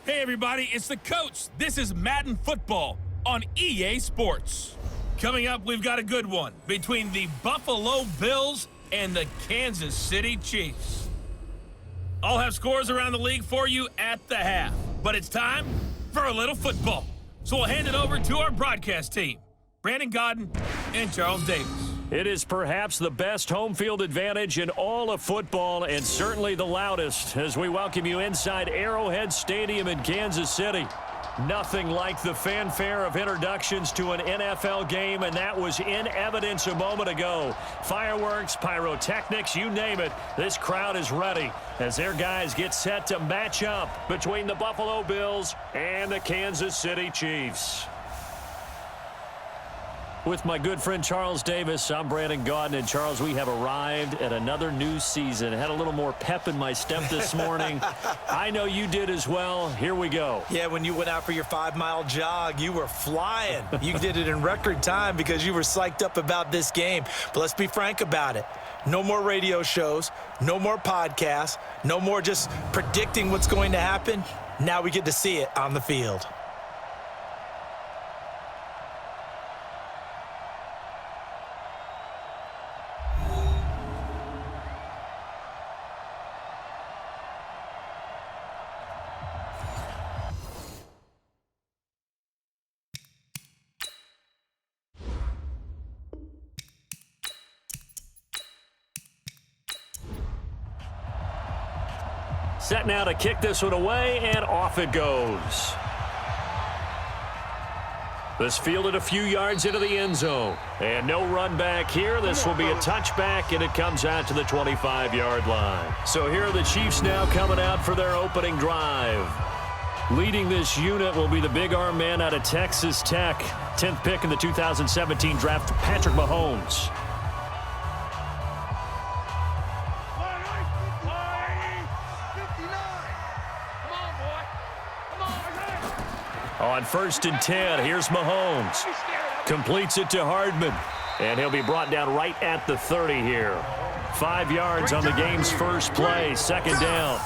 Hey everybody, it's the coach. This is Madden Football on EA Sports. Coming up, we've got a good one between the Buffalo Bills and the Kansas City Chiefs. I'll have scores around the league for you at the half, but it's time for a little football. So we'll hand it over to our broadcast team, Brandon Gaudin and Charles Davis. It is perhaps the best home field advantage in all of football, and certainly the loudest, as we welcome you inside Arrowhead Stadium in Kansas City. Nothing like the fanfare of introductions to an NFL game, and that was in evidence a moment ago. Fireworks, pyrotechnics, you name it. This crowd is ready as their guys get set to match up between the Buffalo Bills and the Kansas City Chiefs. With my good friend Charles Davis, I'm Brandon Gaudin. And Charles, we have arrived at another new season. Had a little more pep in my step this morning. I know you did as well. Here we go. Yeah, when you went out for your 5-mile jog, you were flying. You did it in record time because you were psyched up about this game. But let's be frank about it. No more radio shows, no more podcasts, no more just predicting what's going to happen. Now we get to see it on the field. Set now to kick this one away, and off it goes. This fielded a few yards into the end zone. And no run back here. This will be a touchback, and it comes out to the 25-yard line. So here are the Chiefs now coming out for their opening drive. Leading this unit will be the big arm man out of Texas Tech. 10th pick in the 2017 draft, Patrick Mahomes. On 1st and 10, here's Mahomes. Completes it to Hardman. And he'll be brought down right at the 30 here. 5 yards on the game's first play, 2nd down.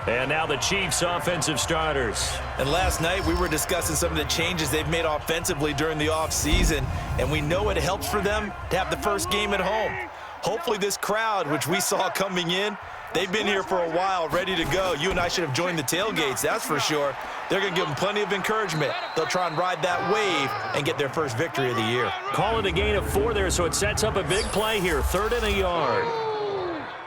And now the Chiefs' offensive starters. And last night we were discussing some of the changes they've made offensively during the offseason, and we know it helps for them to have the first game at home. Hopefully this crowd, which we saw coming in, they've been here for a while, ready to go. You and I should have joined the tailgates, that's for sure. They're going to give them plenty of encouragement. They'll try and ride that wave and get their first victory of the year. Call it a gain of 4 there, so it sets up a big play here. 3rd and a yard.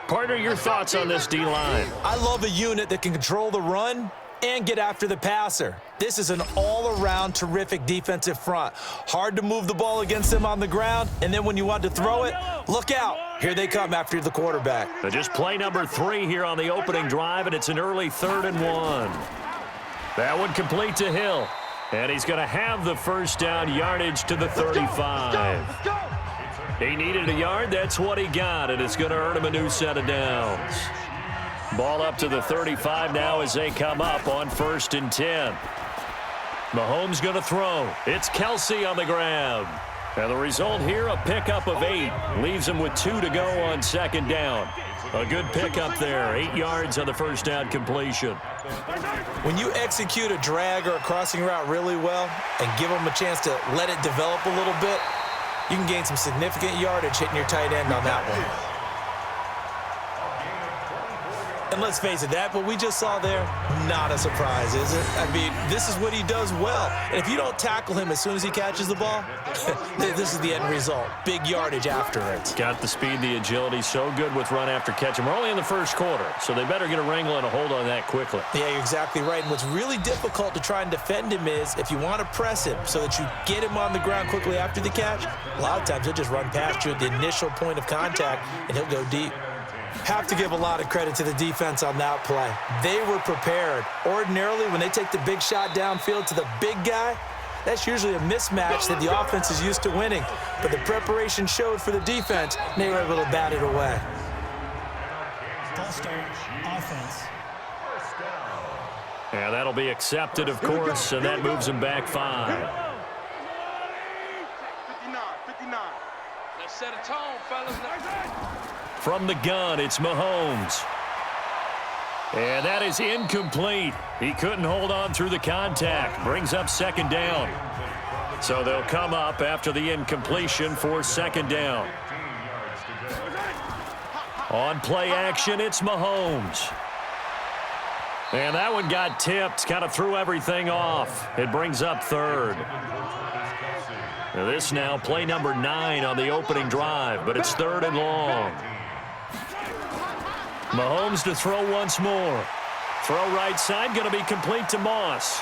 Partner, your thoughts on this D-line? I love a unit that can control the run and get after the passer. This is an all-around terrific defensive front. Hard to move the ball against them on the ground, and then when you want to throw it, look out. Here they come after the quarterback. So just play number 3 here on the opening drive, and it's an early 3rd and 1. That one complete to Hill, and he's going to have the first down, yardage to the 35. He needed a yard. That's what he got, and it's going to earn him a new set of downs. Ball up to the 35 now as they come up on 1st and 10. Mahomes going to throw. It's Kelsey on the grab. And the result here, a pickup of 8. Leaves him with 2 to go on 2nd down. A good pickup there. 8 yards on the first down completion. When you execute a drag or a crossing route really well and give them a chance to let it develop a little bit, you can gain some significant yardage hitting your tight end on that one. And let's face it, that what we just saw there, not a surprise, is it? I mean, this is what he does well. And if you don't tackle him as soon as he catches the ball, this is the end result. Big yardage after it. Got the speed, the agility, so good with run after catch. And we're only in the first quarter, so they better get a wrangle and a hold on that quickly. Yeah, you're exactly right. And what's really difficult to try and defend him is if you want to press him so that you get him on the ground quickly after the catch, a lot of times he'll just run past you at the initial point of contact, and he'll go deep. Have to give a lot of credit to the defense on that play. They were prepared. Ordinarily, when they take the big shot downfield to the big guy, that's usually a mismatch that the offense is used to winning. But the preparation showed for the defense, and they were able to bat it away. False start, offense. Yeah, that'll be accepted, of course, and that moves him back 5. 59. Let's set a tone, fellas. From the gun, it's Mahomes. And that is incomplete. He couldn't hold on through the contact. Brings up second down. So they'll come up after the incompletion for second down. On play action, it's Mahomes. And that one got tipped, kind of threw everything off. It brings up third. Now this now play number 9 on the opening drive, but it's third and long. Mahomes to throw once more. Throw right side, going to be complete to Moss.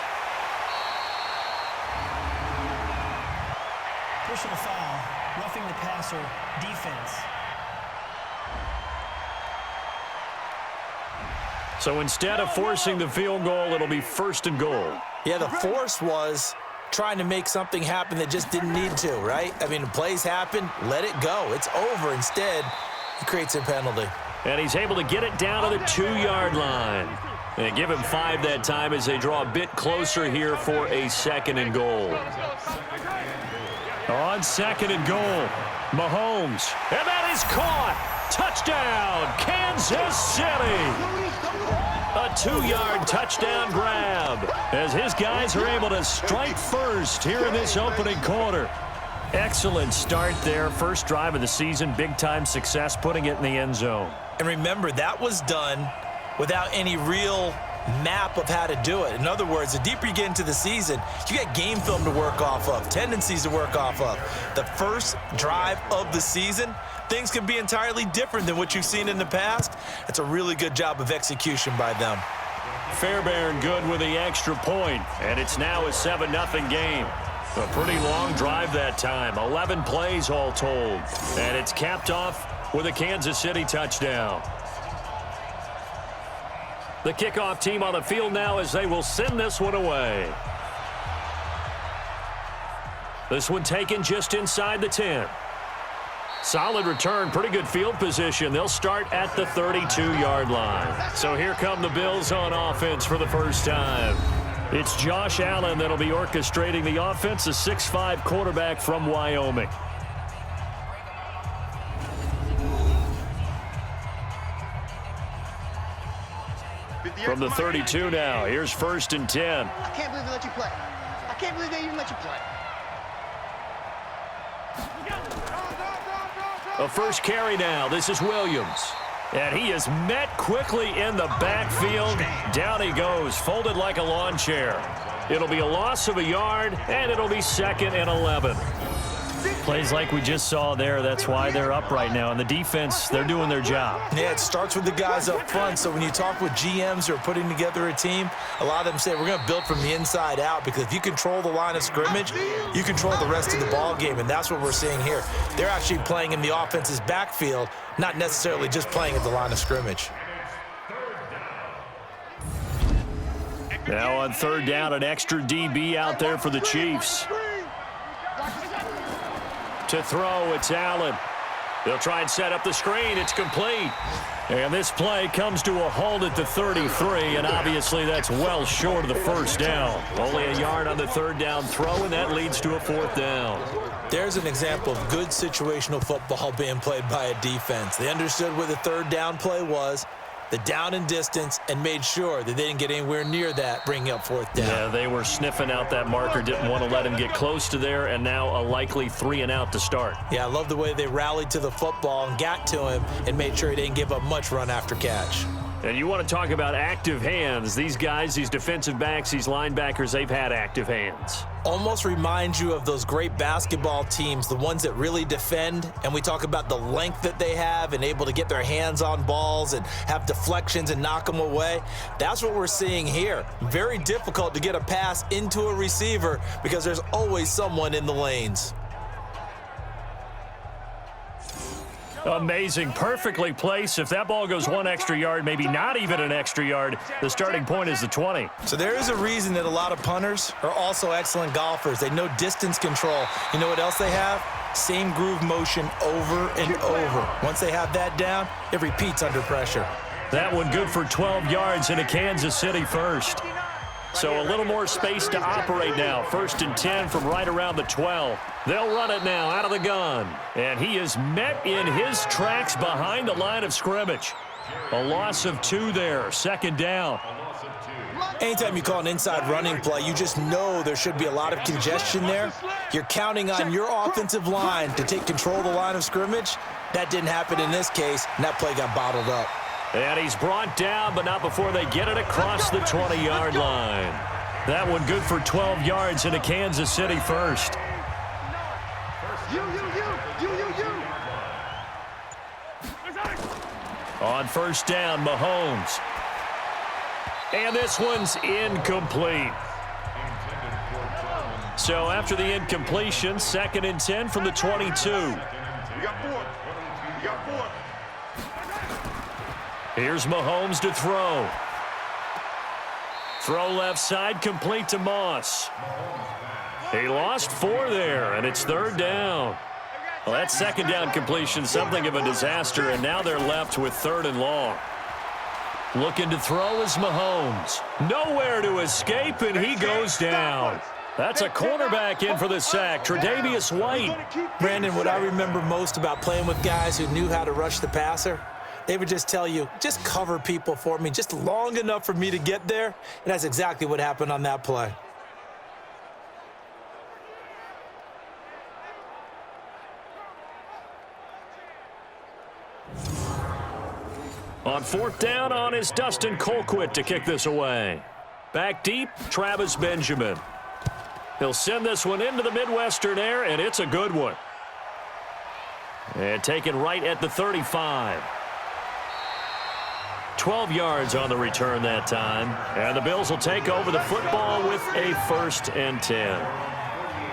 Personal foul, roughing the passer, defense. So instead of forcing the field goal, it'll be first and goal. Yeah, the force was trying to make something happen that just didn't need to, right? I mean, plays happen, let it go. It's over. Instead, he creates a penalty. And he's able to get it down to the 2-yard line. And give him 5 that time as they draw a bit closer here for a second and goal. On second and goal, Mahomes. And that is caught. Touchdown, Kansas City. A 2-yard touchdown grab as his guys are able to strike first here in this opening quarter. Excellent start there. First drive of the season. Big-time success putting it in the end zone. And remember, that was done without any real map of how to do it. In other words, the deeper you get into the season, you got game film to work off of, tendencies to work off of. The first drive of the season, things can be entirely different than what you've seen in the past. It's a really good job of execution by them. Fairbairn good with the extra point, and it's now a 7-0 game. A pretty long drive that time, 11 plays all told. And it's capped off with a Kansas City touchdown. The kickoff team on the field now as they will send this one away. This one taken just inside the 10. Solid return, pretty good field position. They'll start at the 32-yard line. So here come the Bills on offense for the first time. It's Josh Allen that'll be orchestrating the offense, a 6'5" quarterback from Wyoming. From the 32 now, here's first and 10. I can't believe they let you play. I can't believe they even let you play. A first carry now. This is Williams. And he is met quickly in the backfield. Down he goes, folded like a lawn chair. It'll be a loss of a yard, and it'll be second and 11. Plays like we just saw there, that's why they're up right now. And the defense, they're doing their job. Yeah, it starts with the guys up front. So when you talk with GMs who are putting together a team, a lot of them say we're going to build from the inside out, because if you control the line of scrimmage, you control the rest of the ball game, and that's what we're seeing here. They're actually playing in the offense's backfield, not necessarily just playing at the line of scrimmage. Now on third down, an extra DB out there for the Chiefs. To throw, it's Allen. They'll try and set up the screen. It's complete. And this play comes to a halt at the 33, and obviously that's well short of the first down. Only a yard on the third down throw, and that leads to a fourth down. There's an example of good situational football being played by a defense. They understood where the third down play was, the down and distance, and made sure that they didn't get anywhere near that, bringing up fourth down. Yeah, they were sniffing out that marker, didn't want to let him get close to there, and now a likely 3 and out to start. Yeah, I love the way they rallied to the football and got to him and made sure he didn't give up much run after catch. And you want to talk about active hands. These guys, these defensive backs, these linebackers, they've had active hands. Almost reminds you of those great basketball teams, the ones that really defend, and we talk about the length that they have and able to get their hands on balls and have deflections and knock them away. That's what we're seeing here. Very difficult to get a pass into a receiver because there's always someone in the lanes. Amazing, perfectly placed. If that ball goes 1 extra yard, maybe not even an extra yard, the starting point is the 20. So there is a reason that a lot of punters are also excellent golfers. They know distance control. You know what else they have? Same groove motion over and over. Once they have that down, it repeats under pressure. That one good for 12 yards in a Kansas City first. So a little more space to operate now. First and 10 from right around the 12. They'll run it now out of the gun. And he is met in his tracks behind the line of scrimmage. A loss of 2 there, second down. Anytime you call an inside running play, you just know there should be a lot of congestion there. You're counting on your offensive line to take control of the line of scrimmage. That didn't happen in this case, and that play got bottled up. And he's brought down, but not before they get it across the 20-yard line. That one good for 12 yards into Kansas City first. On first down, Mahomes. And this one's incomplete. So after the incompletion, 2nd and 10 from the 22. Here's Mahomes to throw. Throw left side, complete to Moss. He lost 4 there, and it's 3rd down. Well, that 2nd down completion, something of a disaster, and now they're left with 3rd and long. Looking to throw is Mahomes. Nowhere to escape, and he goes down. That's a cornerback in for the sack, Tre'Davious White. Brandon, what I remember most about playing with guys who knew how to rush the passer, they would just tell you, just cover people for me, just long enough for me to get there. And that's exactly what happened on that play. On 4th down, on is Dustin Colquitt to kick this away. Back deep, Travis Benjamin. He'll send this one into the Midwestern air, and it's a good one. And taken right at the 35. 12 yards on the return that time. And the Bills will take over the football with a 1st and 10.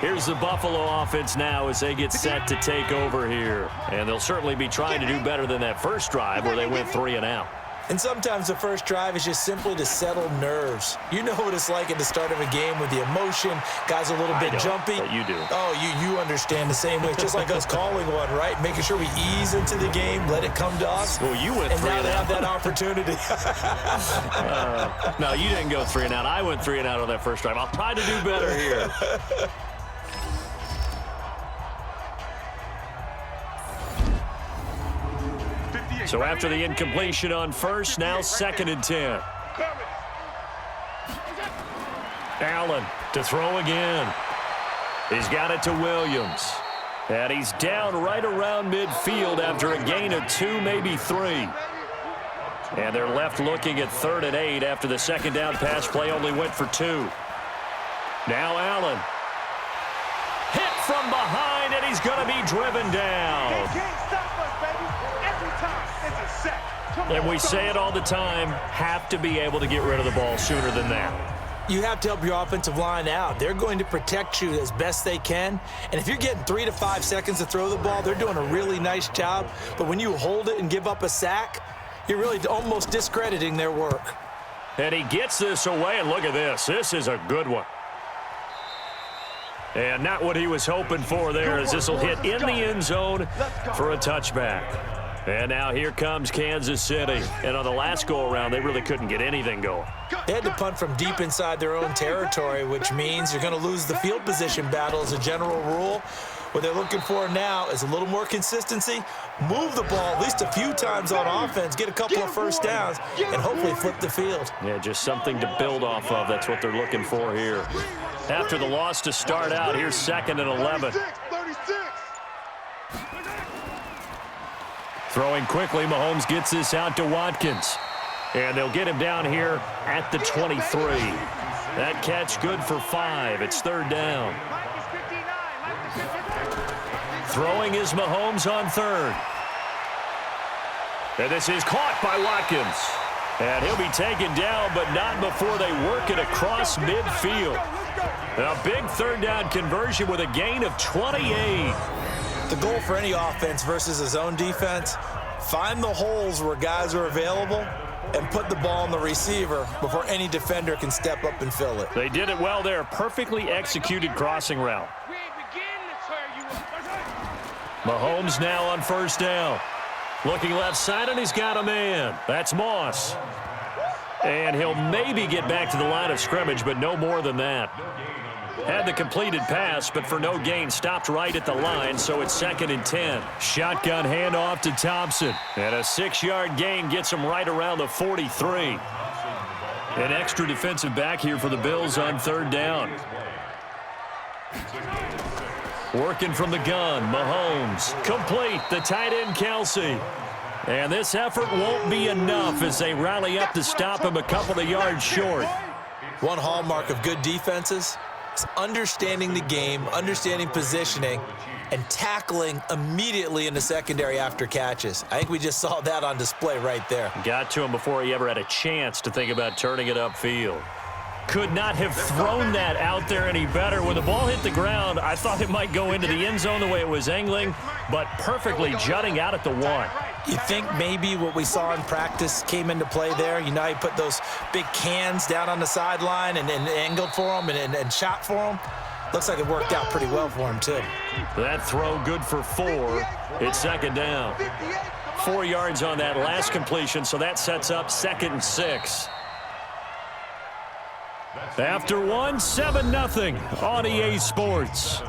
Here's the Buffalo offense now as they get set to take over here. And they'll certainly be trying to do better than that first drive where they went 3 and out. And sometimes the first drive is just simply to settle nerves. You know what it's like at the start of a game with the emotion. Guys a little bit jumpy. But you do. Oh, you understand the same way. It's just like us calling one, right? Making sure we ease into the game, let it come to us. Well, you went 3 and now and they out. have that opportunity. No, you didn't go 3 and out. I went 3 and out on that first drive. I'll try to do better here. So after the incompletion on first, now 2nd and 10. Allen to throw again. He's got it to Williams. And he's down right around midfield after a gain of 2, maybe 3. And they're left looking at 3rd and 8 after the 2nd down pass play only went for 2. Now Allen. Hit from behind, and he's going to be driven down. And we say it all the time, have to be able to get rid of the ball sooner than that. You have to help your offensive line out. They're going to protect you as best they can. And if you're getting 3 to 5 seconds to throw the ball, they're doing a really nice job. But when you hold it and give up a sack, you're really almost discrediting their work. And he gets this away, and look at this. This is a good one. And not what he was hoping for there, as this will hit in the end zone for a touchback. And now here comes Kansas City. And on the last go-around, they really couldn't get anything going. They had to punt from deep inside their own territory, which means you're going to lose the field position battle as a general rule. What they're looking for now is a little more consistency, move the ball at least a few times on offense, get a couple of first downs, and hopefully flip the field. Yeah, just something to build off of. That's what they're looking for here. After the loss to start out, here's 2nd and 11. Throwing quickly, Mahomes gets this out to Watkins. And they'll get him down here at the 23. That catch good for 5. It's 3rd down. Throwing is Mahomes on 3rd. And this is caught by Watkins. And he'll be taken down, but not before they work it across midfield. A big 3rd down conversion with a gain of 28. The goal for any offense versus his own defense, find the holes where guys are available and put the ball on the receiver before any defender can step up and fill it. They did it well there. Perfectly executed crossing route. Mahomes now on 1st down. Looking left side, and he's got a man. That's Moss. And he'll maybe get back to the line of scrimmage, but no more than that. Had the completed pass, but for no gain, stopped right at the line, so it's 2nd and 10. Shotgun handoff to Thompson. And a 6-yard gain gets him right around the 43. An extra defensive back here for the Bills on 3rd down. Working from the gun, Mahomes. Complete, the tight end, Kelsey. And this effort won't be enough as they rally up to stop him a couple of yards short. One hallmark of good defenses is understanding the game, understanding positioning, and tackling immediately in the secondary after catches. I think we just saw that on display right there. Got to him before he ever had a chance to think about turning it upfield. Could not have thrown that out there any better. When the ball hit the ground, I thought it might go into the end zone the way it was angling, but perfectly jutting out at the 1. You think maybe what we saw in practice came into play there? You know how you put those big cans down on the sideline and angled for them and shot for them? Looks like it worked out pretty well for him, too. That throw good for 4. It's 2nd down. 4 yards on that last completion, so that sets up 2nd and 6. After 1, 7-0 on EA Sports.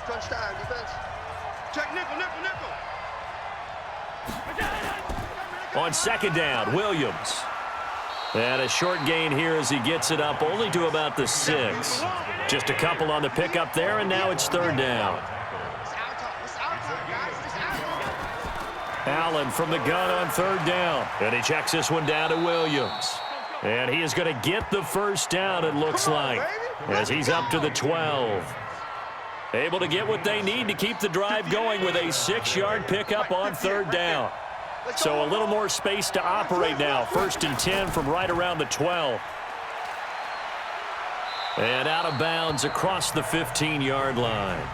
Crunch time, defense. Check nickel. On 2nd down, Williams. And a short gain here as he gets it up only to about the 6. Just a couple on the pickup there, and now it's 3rd down. Allen from the gun on 3rd down. And he checks this one down to Williams. And he is going to get the 1st down, it looks like, as he's up to the 12. Able to get what they need to keep the drive going with a 6-yard pickup on 3rd down. So a little more space to operate now. 1st and 10 from right around the 12. And out of bounds across the 15-yard line.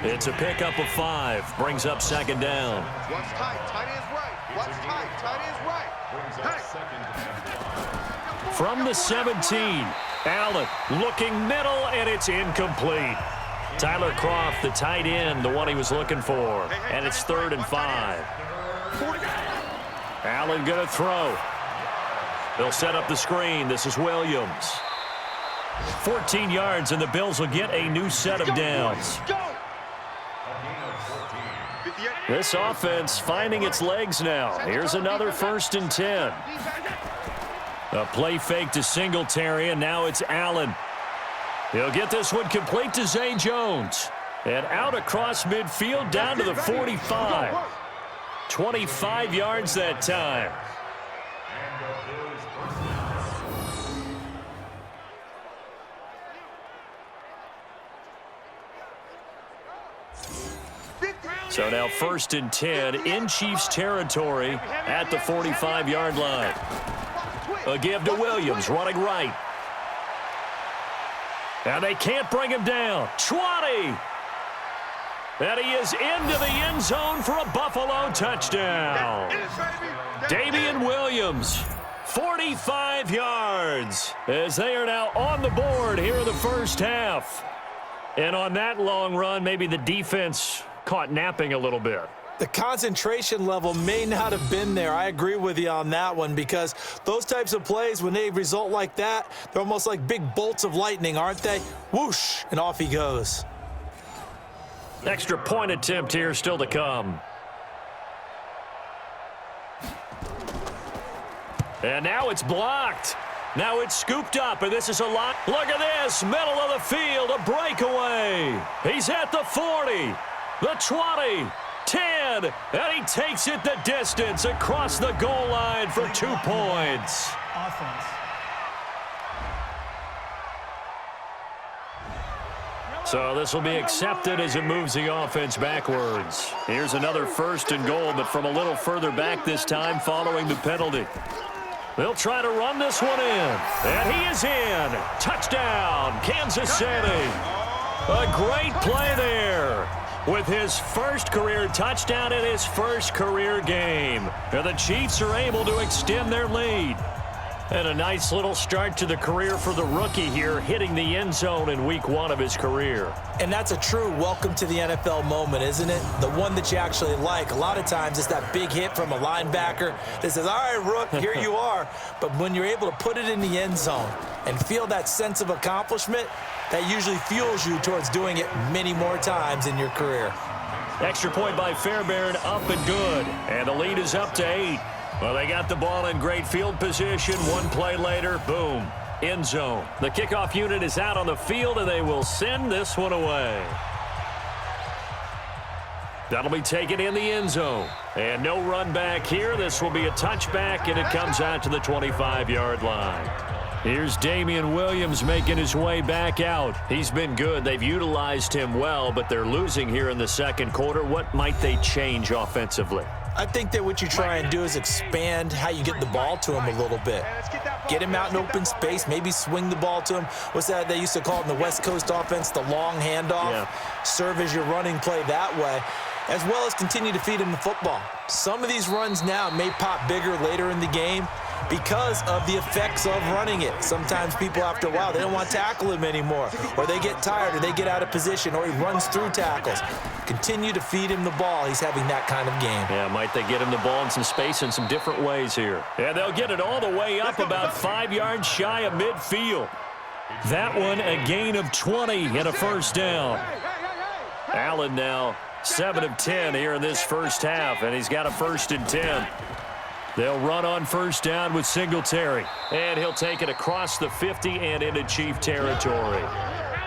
It's a pickup of 5. Brings up 2nd down. What's tight? Tight end's right. What's tight? Tight end's right. Hey. From the 17, Allen looking middle, and it's incomplete. Tyler Kroft, the tight end, the one he was looking for. And it's 3rd and 5. Allen going to throw. They'll set up the screen. This is Williams. 14 yards, and the Bills will get a new set of downs. This offense finding its legs now. Here's another 1st and 10. A play fake to Singletary, and now it's Allen. He'll get this one complete to Zay Jones. And out across midfield down to the 45. 25 yards that time. So now 1st and 10 in Chiefs territory at the 45-yard line. A give to Williams, running right. And they can't bring him down. 20. And he is into the end zone for a Buffalo touchdown. Damian Williams, 45 yards, as they are now on the board here in the 1st half. And on that long run, maybe the defense caught napping a little bit. The concentration level may not have been there. I agree with you on that one, because those types of plays, when they result like that, they're almost like big bolts of lightning, aren't they? Whoosh, and off he goes. Extra point attempt here still to come. And now it's blocked. Now it's scooped up, and this is a lot. Look at this, middle of the field, a breakaway. He's at the 40, the 20, 10, and he takes it the distance across the goal line for 2 points. Offense. So this will be accepted as it moves the offense backwards. Here's another 1st and goal, but from a little further back this time following the penalty. They'll try to run this one in. And he is in. Touchdown, Kansas City. A great play there with his 1st career touchdown in his 1st career game. And the Chiefs are able to extend their lead. And a nice little start to the career for the rookie here, hitting the end zone in week 1 of his career. And that's a true welcome to the NFL moment, isn't it? The one that you actually like. A lot of times it's that big hit from a linebacker that says, all right, Rook, here you are. But when you're able to put it in the end zone and feel that sense of accomplishment, that usually fuels you towards doing it many more times in your career. Extra point by Fairbairn, up and good. And the lead is up to 8. Well, they got the ball in great field position. One play later, boom, end zone. The kickoff unit is out on the field, and they will send this one away. That'll be taken in the end zone. And no run back here. This will be a touchback, and it comes out to the 25-yard line. Here's Damian Williams making his way back out. He's been good. They've utilized him well, but they're losing here in the second quarter. What might they change offensively? I think that what you try and do is expand how you get the ball to him a little bit. Get him out in open space, maybe swing the ball to him. What's that they used to call it in the West Coast offense, the long handoff? Yeah. Serve as your running play that way, as well as continue to feed him the football. Some of these runs now may pop bigger later in the game because of the effects of running it. Sometimes people, after a while, they don't want to tackle him anymore, or they get tired, or they get out of position, or he runs through tackles. Continue to feed him the ball. He's having that kind of game. Yeah, might they get him the ball in some space in some different ways here. And they'll get it all the way up about 5 yards shy of midfield. That one a gain of 20 and a first down. Allen now 7 of 10 here in this first half, and he's got a 1st and 10. They'll run on first down with Singletary. And he'll take it across the 50 and into Chief territory.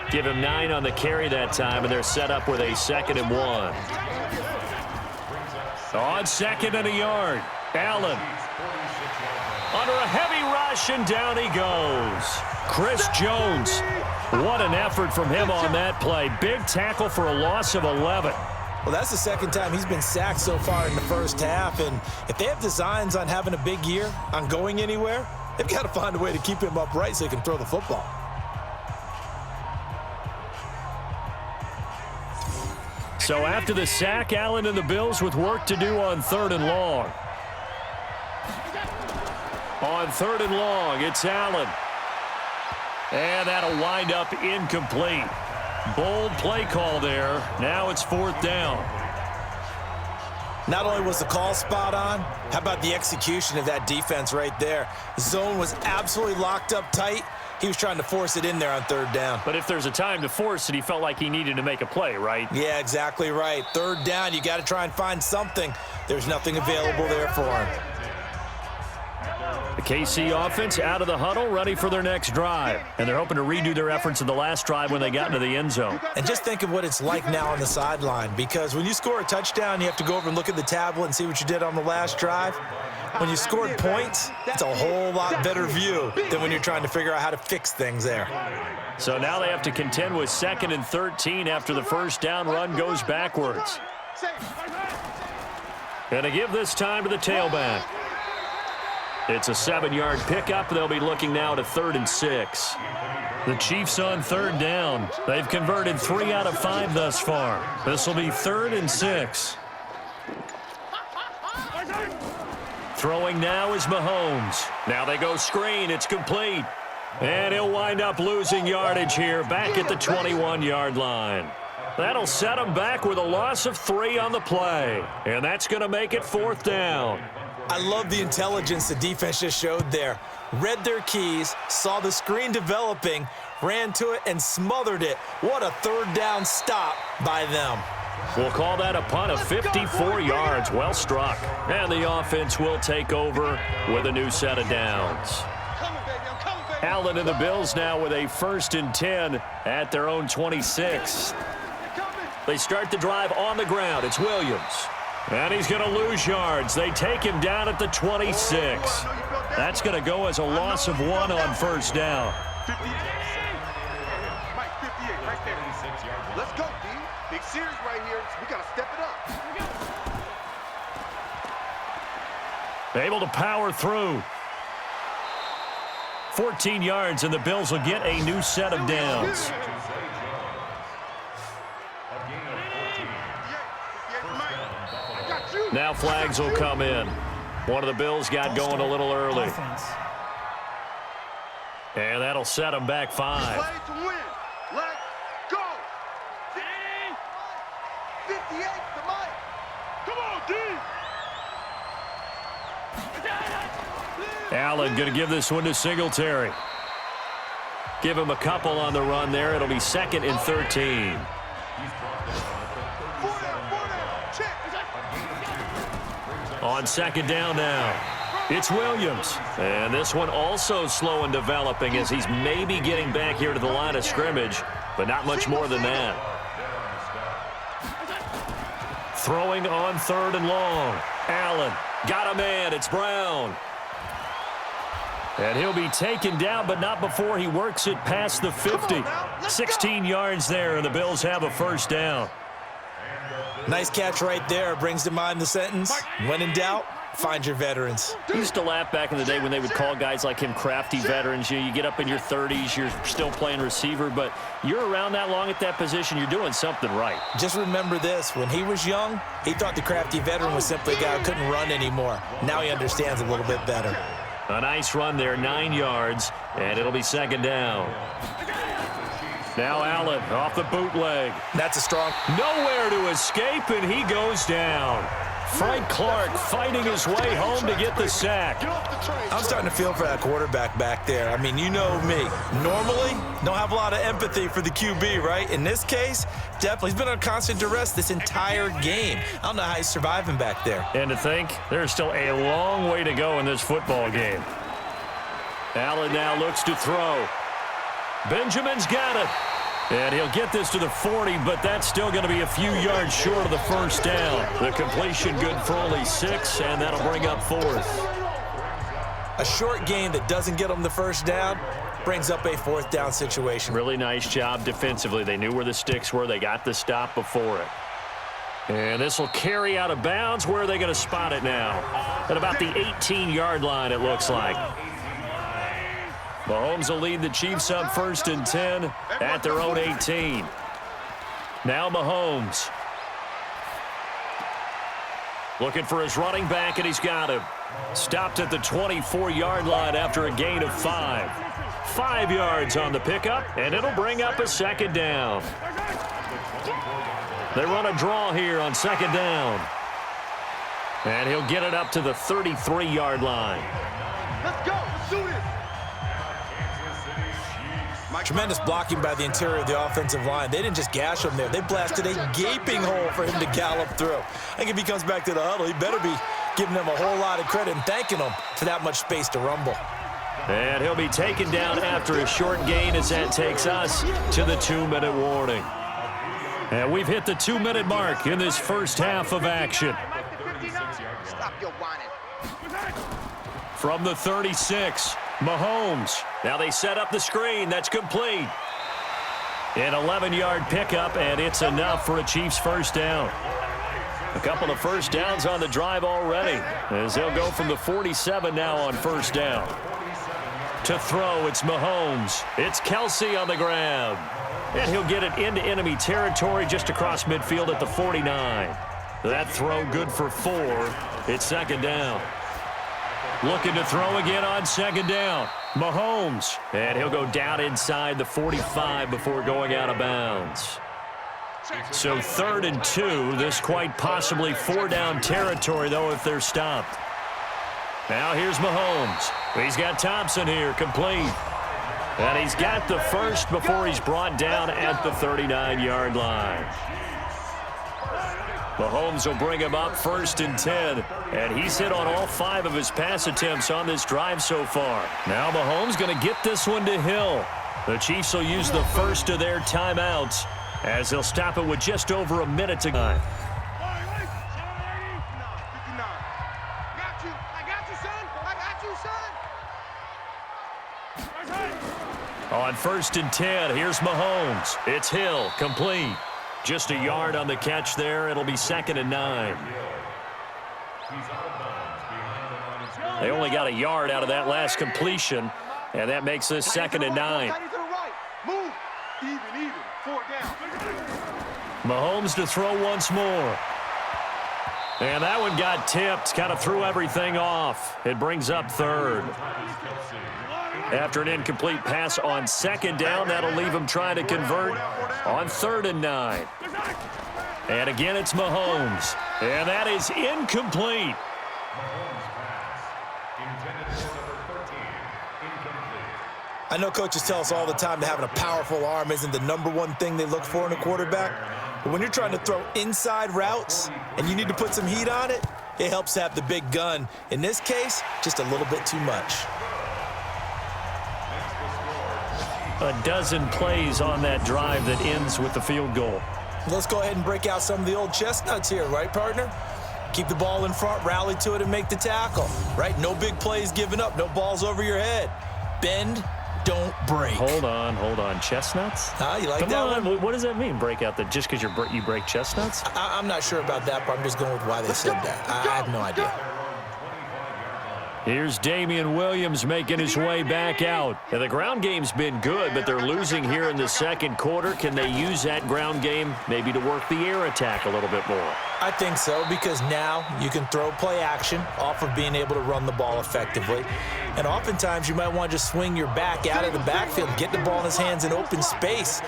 Give him 9 on the carry that time, and they're set up with a 2nd and 1. On 2nd and a yard, Allen. Under a heavy rush, and down he goes. Chris Jones. What an effort from him on that play. Big tackle for a loss of 11. Well, that's the second time he's been sacked so far in the first half, and if they have designs on having a big year, on going anywhere, they've got to find a way to keep him upright so he can throw the football. So after the sack, Allen and the Bills with work to do on 3rd and long. On 3rd and long, it's Allen. And that'll wind up incomplete. Bold play call there. Now it's 4th down. Not only was the call spot on, how about the execution of that defense right there? The zone was absolutely locked up tight. He was trying to force it in there on 3rd down. But if there's a time to force it, he felt like he needed to make a play, right? Yeah, exactly right. 3rd down, you got to try and find something. There's nothing available there for him. The KC offense out of the huddle, ready for their next drive. And they're hoping to redo their efforts in the last drive when they got into the end zone. And just think of what it's like now on the sideline, because when you score a touchdown, you have to go over and look at the tablet and see what you did on the last drive. When you scored points, it's a whole lot better view than when you're trying to figure out how to fix things there. So now they have to contend with 2nd and 13 after the first down run goes backwards. And to give this time to the tailback. It's a 7-yard pickup. They'll be looking now to 3rd and 6. The Chiefs on 3rd down. They've converted 3 out of 5 thus far. This will be 3rd and 6. Throwing now is Mahomes. Now they go screen. It's complete. And he'll wind up losing yardage here back at the 21-yard line. That'll set him back with a loss of 3 on the play. And that's going to make it 4th down. I love the intelligence the defense just showed there. Read their keys, saw the screen developing, ran to it, and smothered it. What a 3rd down stop by them. We'll call that a punt of 54 yards. Well struck. And the offense will take over with a new set of downs. Allen and the Bills now with a 1st and 10 at their own 26. They start the drive on the ground. It's Williams. And he's going to lose yards. They take him down at the 26. That's going to go as a loss of 1 on first down. Let's go, D. Big series right here. We got to step it up. Able to power through. 14 yards, and the Bills will get a new set of downs. Now flags will come in. One of the Bills got going a little early. And that'll set him back 5. Play to win. Let's go. 58 to Mike. Come on, D. Allen going to give this one to Singletary. Give him a couple on the run there. It'll be 2nd and 13. On 2nd down now, it's Williams. And this one also slow and developing as he's maybe getting back here to the line of scrimmage, but not much more than that. Throwing on 3rd and long. Allen got a man. It's Brown. And he'll be taken down, but not before he works it past the 50. 16 yards there, and the Bills have a 1st down. Nice catch right there. Brings to mind the sentence, when in doubt, find your veterans. I used to laugh back in the day when they would call guys like him crafty veterans. You get up in your 30s, you're still playing receiver, but you're around that long at that position, you're doing something right. Just remember this. When he was young, he thought the crafty veteran was simply a guy who couldn't run anymore. Now he understands a little bit better. A nice run there, 9 yards, and it'll be 2nd down. Now Allen off the bootleg. That's a strong. Nowhere to escape, and he goes down. Frank Clark fighting his way home to get the sack. I'm starting to feel for that quarterback back there. I mean, you know me. Normally, don't have a lot of empathy for the QB, right? In this case, definitely. He's been under constant duress this entire game. I don't know how he's surviving back there. And to think, there's still a long way to go in this football game. Allen now looks to throw. Benjamin's got it. And he'll get this to the 40, but that's still going to be a few yards short of the 1st down. The completion good for only 6, and that'll bring up 4th. A short gain that doesn't get them the 1st down brings up a 4th down situation. Really nice job defensively. They knew where the sticks were. They got the stop before it. And this will carry out of bounds. Where are they going to spot it now? At about the 18-yard line, it looks like. Mahomes will lead the Chiefs up 1st and 10 at their own 18. Now Mahomes. Looking for his running back, and he's got him. Stopped at the 24-yard line after a gain of 5. 5 yards on the pickup, and it'll bring up a 2nd down. They run a draw here on 2nd down. And he'll get it up to the 33-yard line. Let's go. Let's do this. Tremendous blocking by the interior of the offensive line. They didn't just gash him there. They blasted a gaping hole for him to gallop through. I think if he comes back to the huddle, he better be giving them a whole lot of credit and thanking them for that much space to rumble. And he'll be taken down after a short gain as that takes us to the 2-minute warning. And we've hit the 2-minute mark in this first half of action. Stop your whining. From the 36, Mahomes. Now they set up the screen. That's complete. An 11-yard pickup, and it's enough for a Chiefs 1st down. A couple of 1st downs on the drive already, as they'll go from the 47 now on 1st down. To throw, it's Mahomes. It's Kelsey on the grab. And he'll get it into enemy territory just across midfield at the 49. That throw good for 4. It's 2nd down. Looking to throw again on 2nd down. Mahomes. And he'll go down inside the 45 before going out of bounds. So 3rd and 2. This quite possibly 4-down territory, though, if they're stopped. Now here's Mahomes. He's got Thompson here, complete. And he's got the 1st before he's brought down at the 39-yard line. Mahomes will bring him up 1st and 10. And he's hit on all 5 of his pass attempts on this drive so far. Now Mahomes going to get this one to Hill. The Chiefs will use the first of their timeouts as they'll stop it with just over a minute to go. On 1st and 10, here's Mahomes. It's Hill, complete. Just a yard on the catch there. It'll be 2nd and 9. They only got a yard out of that last completion, and that makes this 2nd and 9. Move. Even. 4 down. Mahomes to throw once more. And that one got tipped, kind of threw everything off. It brings up 3rd. After an incomplete pass on second down, that'll leave him trying to convert on 3rd and 9. And again, it's Mahomes. And that is incomplete. I know coaches tell us all the time that having a powerful arm isn't the #1 thing they look for in a quarterback. But when you're trying to throw inside routes and you need to put some heat on it, it helps to have the big gun. In this case, just a little bit too much. A dozen plays on that drive that ends with the field goal. Let's go ahead and break out some of the old chestnuts here, right, partner? Keep the ball in front, rally to it, and make the tackle, right? No big plays given up, no balls over your head. Bend, don't break. Hold on. Chestnuts? You like Come that on. one? What does that mean, break out? Just because you break chestnuts? I'm not sure about that, but I'm just going with why they said that. I have no idea. Here's Damian Williams making his way back out. And the ground game's been good, but they're losing here in the second quarter. Can they use that ground game maybe to work the air attack a little bit more? I think so, because now you can throw play action off of being able to run the ball effectively. And oftentimes you might want to just swing your back out of the backfield, get the ball in his hands in open space,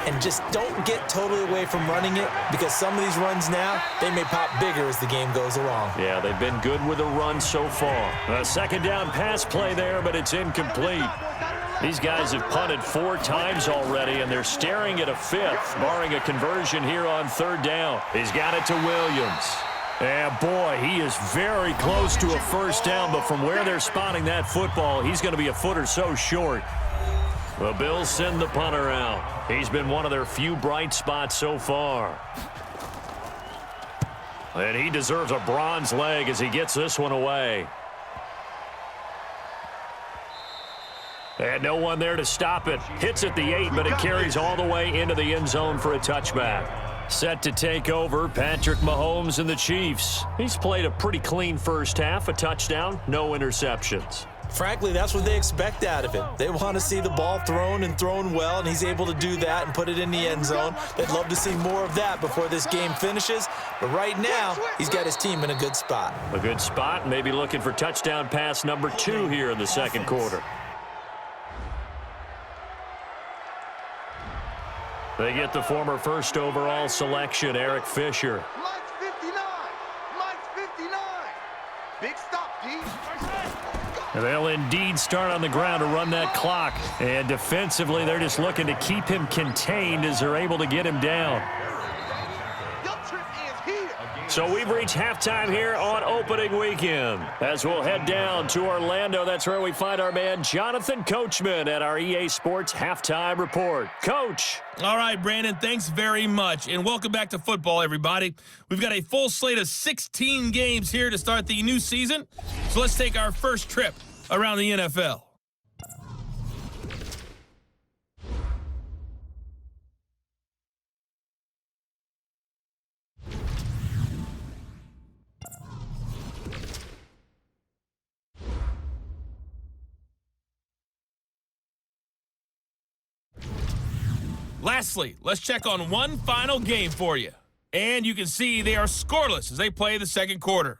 and just don't get totally away from running it, because some of these runs now, they may pop bigger as the game goes along. Yeah, they've been good with a run so far. A second down pass play there, but it's incomplete. These guys have punted 4 times already, and they're staring at a 5th, barring a conversion here on 3rd down. He's got it to Williams. And, boy, he is very close to a first down, but from where they're spotting that football, he's going to be a foot or so short. The Bills send the punter out. He's been one of their few bright spots so far. And he deserves a bronze leg as he gets this one away. And no one there to stop it. Hits at the 8, but it carries all the way into the end zone for a touchback. Set to take over, Patrick Mahomes and the Chiefs. He's played a pretty clean first half, a touchdown, no interceptions. Frankly, that's what they expect out of him. They want to see the ball thrown and thrown well, and he's able to do that and put it in the end zone. They'd love to see more of that before this game finishes. But right now, he's got his team in a good spot. A good spot, maybe looking for touchdown pass number 2 here in the second quarter. They get the former first overall selection, Eric Fisher. Mike's 59. Mike's 59. Big stop, D. And they'll indeed start on the ground to run that clock. And defensively, they're just looking to keep him contained as they're able to get him down. Your trip is here. So we've reached halftime here on opening weekend. As we'll head down to Orlando, that's where we find our man Jonathan Coachman at our EA Sports Halftime Report. Coach. All right, Brandon, thanks very much. And welcome back to football, everybody. We've got a full slate of 16 games here to start the new season. So let's take our first trip around the NFL. Lastly, let's check on one final game for you. And you can see they are scoreless as they play the second quarter.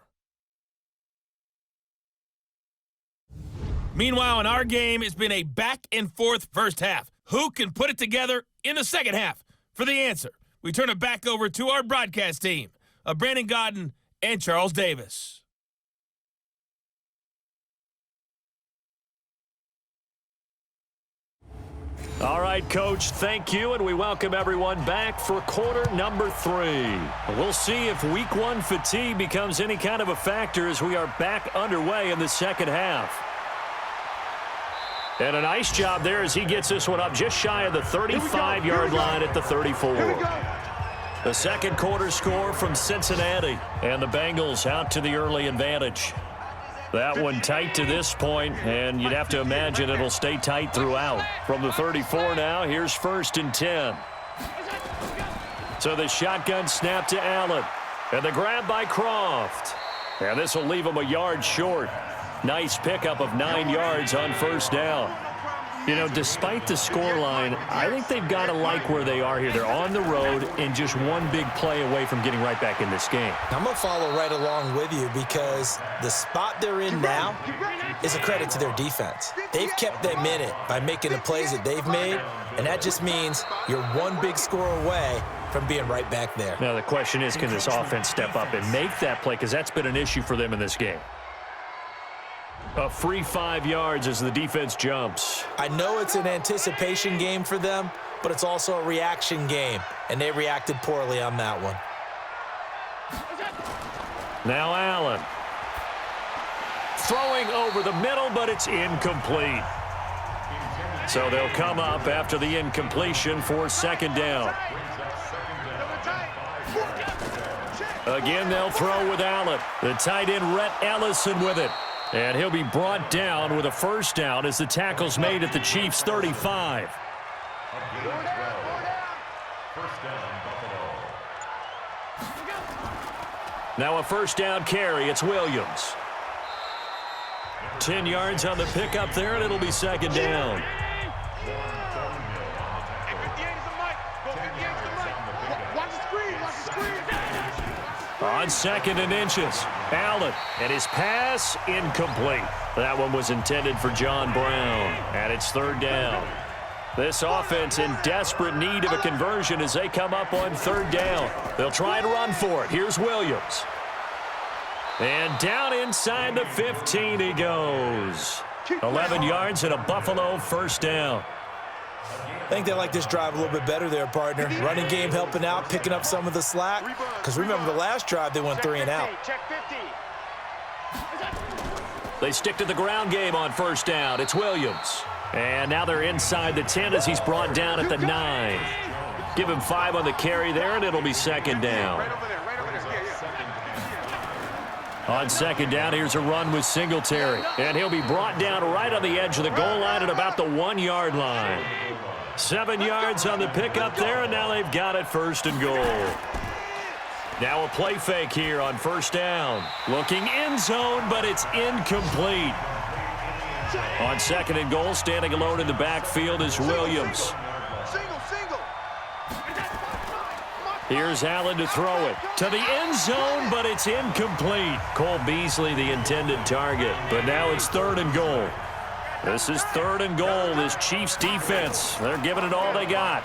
Meanwhile, in our game, it's been a back-and-forth first half. Who can put it together in the second half? For the answer, we turn it back over to our broadcast team of Brandon Godden and Charles Davis. All right, Coach, thank you, and we welcome everyone back for quarter number 3. We'll see if week 1 fatigue becomes any kind of a factor as we are back underway in the second half. And a nice job there as he gets this one up just shy of the 35-yard line at the 34. The second quarter score from Cincinnati, and the Bengals out to the early advantage. That one tight to this point, and you'd have to imagine it'll stay tight throughout. From the 34 now, here's 1st and 10. So the shotgun snap to Allen, and the grab by Croft. And this will leave him a yard short. Nice pickup of 9 yards on first down. You know, despite the scoreline, I think they've got to like where they are here. They're on the road and just one big play away from getting right back in this game. I'm going to follow right along with you because the spot they're in now is a credit to their defense. They've kept them in it by making the plays that they've made, and that just means you're one big score away from being right back there. Now, the question is, can this offense step up and make that play? Because that's been an issue for them in this game. A free 5 yards as the defense jumps. I know it's an anticipation game for them, but it's also a reaction game, and they reacted poorly on that one. Now Allen. Throwing over the middle, but it's incomplete. So they'll come up after the incompletion for second down. Again, they'll throw with Allen. The tight end, Rhett Ellison, with it. And he'll be brought down with a first down as the tackle's made at the Chiefs' 35. Now a first down carry. It's Williams. 10 yards on the pickup there, and it'll be second down. On second and inches, Allen, and his pass incomplete. That one was intended for John Brown, and it's third down. This offense in desperate need of a conversion as they come up on third down. They'll try and run for it. Here's Williams. And down inside the 15 he goes. 11 yards and a Buffalo first down. I think they like this drive a little bit better there, partner. Running game helping out, picking up some of the slack. Because remember the last drive, they went 3 and out. They stick to the ground game on first down. It's Williams. And now they're inside the 10 as he's brought down at the 9. Give him 5 on the carry there, and it'll be second down. On second down, here's a run with Singletary. And he'll be brought down right on the edge of the goal line at about the 1-yard line. 7 yards on the pickup there, and now they've got it first and goal. Now a play fake here on first down. Looking end zone, but it's incomplete. On second and goal, standing alone in the backfield is Williams. Here's Allen to throw it to the end zone, but it's incomplete. Cole Beasley, the intended target, but now it's third and goal. This is third and goal. This Chiefs defense, they're giving it all they got.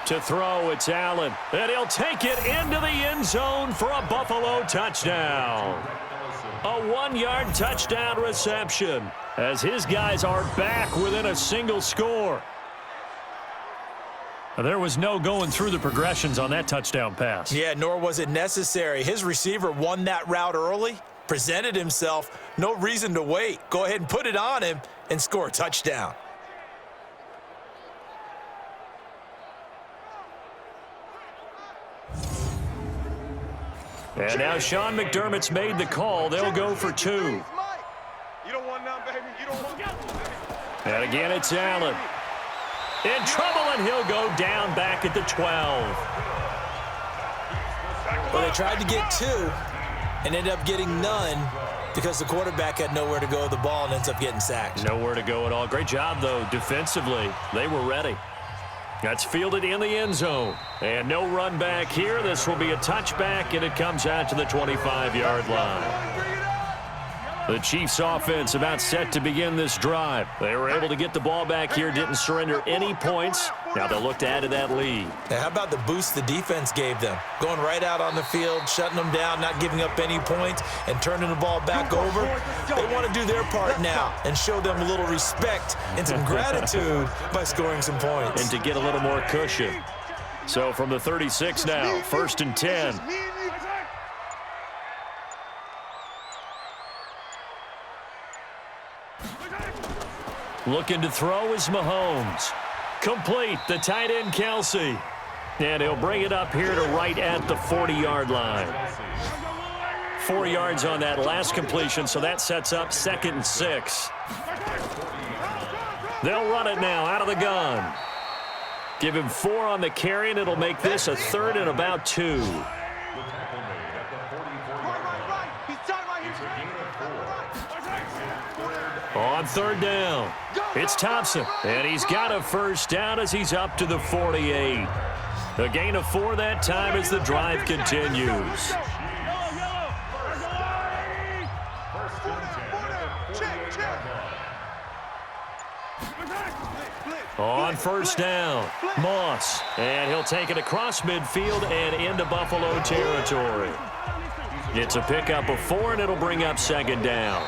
To throw, it's Allen, and he'll take it into the end zone for a Buffalo touchdown. A 1-yard touchdown reception as his guys are back within a single score. There was no going through the progressions on that touchdown pass. Yeah, nor was it necessary. His receiver won that route early, presented himself, no reason to wait. Go ahead and put it on him and score a touchdown. And now Sean McDermott's made the call. They'll go for 2. You don't want none, baby. You don't want none. And again, it's Allen. In trouble, and he'll go down back at the 12. Well, they tried to get 2 and ended up getting none because the quarterback had nowhere to go with the ball and ends up getting sacked. Nowhere to go at all. Great job, though, defensively. They were ready. That's fielded in the end zone. And no run back here. This will be a touchback, and it comes out to the 25-yard line. The Chiefs offense about set to begin this drive. They were able to get the ball back here, didn't surrender any points. Now they'll look to add to that lead. Now, how about the boost the defense gave them? Going right out on the field, shutting them down, not giving up any points, and turning the ball back over. They want to do their part now and show them a little respect and some gratitude by scoring some points. And to get a little more cushion. So from the 36 now, first and 10. Looking to throw is Mahomes. Complete, the tight end Kelsey. And he'll bring it up here to right at the 40-yard line. 4 yards on that last completion, so that sets up second and 6. They'll run it now out of the gun. Give him 4 on the carry, and it'll make this a third and about 2. On third down. It's Thompson, and he's got a first down as he's up to the 48. A gain of 4 that time as the drive continues. On first down, Moss, and he'll take it across midfield and into Buffalo territory. It's a pickup of 4, and it'll bring up second down.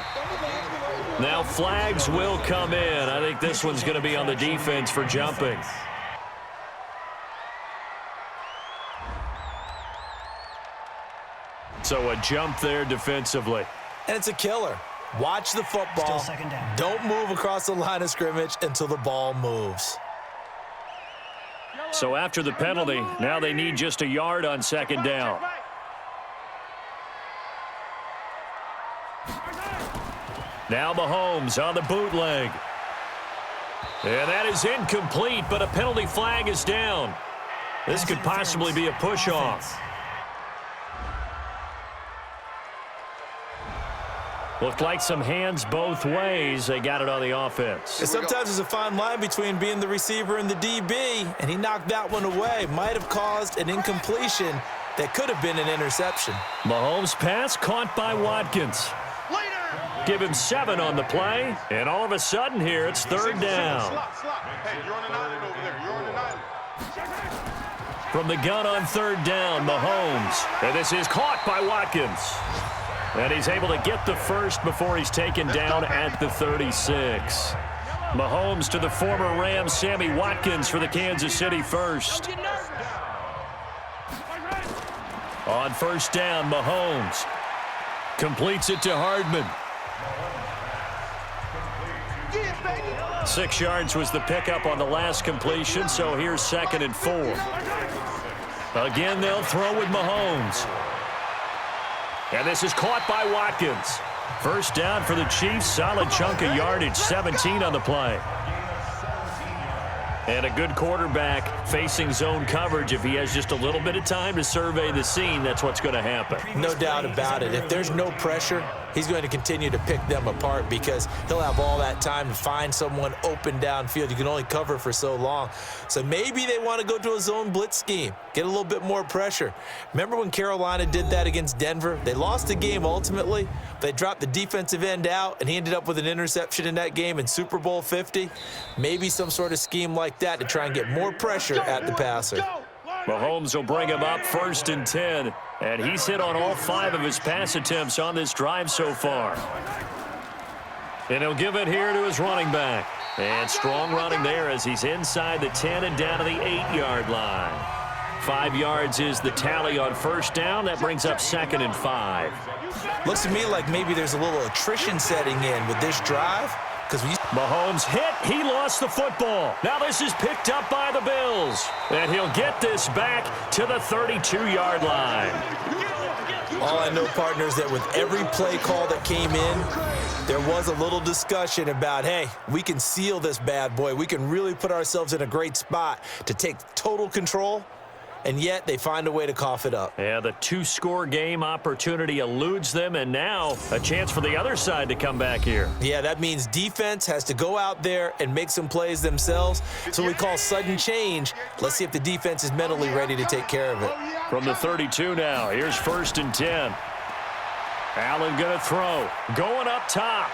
Now flags will come in. I think this one's going to be on the defense for jumping. So a jump there defensively. And it's a killer. Watch the football. Still second down. Don't move across the line of scrimmage until the ball moves. So after the penalty, now they need just a yard on second down. Now Mahomes on the bootleg. And that is incomplete, but a penalty flag is down. This could possibly be a push-off. Looked like some hands both ways. They got it on the offense. And sometimes there's a fine line between being the receiver and the DB, and he knocked that one away. Might have caused an incompletion that could have been an interception. Mahomes' pass caught by Watkins. Give him 7 on the play, and all of a sudden here it's third down. Hey, you're on an island over there. You're on an island. From the gun on third down, Mahomes. And this is caught by Watkins. And he's able to get the first before he's taken down at the 36. Mahomes to the former Rams, Sammy Watkins for the Kansas City first. On first down, Mahomes completes it to Hardman. 6 yards was the pickup on the last completion, so here's 2nd and 4. Again, they'll throw with Mahomes. And this is caught by Watkins. First down for the Chiefs. Solid chunk of yardage, 17 on the play. And a good quarterback facing zone coverage. If he has just a little bit of time to survey the scene, that's what's going to happen. No doubt about it. If there's no pressure, he's going to continue to pick them apart because he'll have all that time to find someone open downfield. You can only cover for so long. So maybe they want to go to a zone blitz scheme, get a little bit more pressure. Remember when Carolina did that against Denver? They lost the game ultimately. They dropped the defensive end out, and he ended up with an interception in that game in Super Bowl 50. Maybe some sort of scheme like that to try and get more pressure at the passer. Mahomes will bring him up 1st and 10. And he's hit on all 5 of his pass attempts on this drive so far. And he'll give it here to his running back. And strong running there as he's inside the 10 and down to the 8-yard line. 5 yards is the tally on first down. That brings up 2nd and 5. Looks to me like maybe there's a little attrition setting in with this drive. Mahomes hit. He lost the football. Now this is picked up by the Bills. And he'll get this back to the 32-yard line. All I know, partners, that with every play call that came in, there was a little discussion about, hey, we can seal this bad boy. We can really put ourselves in a great spot to take total control. And yet they find a way to cough it up. Yeah, the 2-score game opportunity eludes them, and now a chance for the other side to come back here. Yeah, that means defense has to go out there and make some plays themselves. So we call sudden change. Let's see if the defense is mentally ready to take care of it. From the 32 now, here's 1st and 10. Allen going to throw, going up top.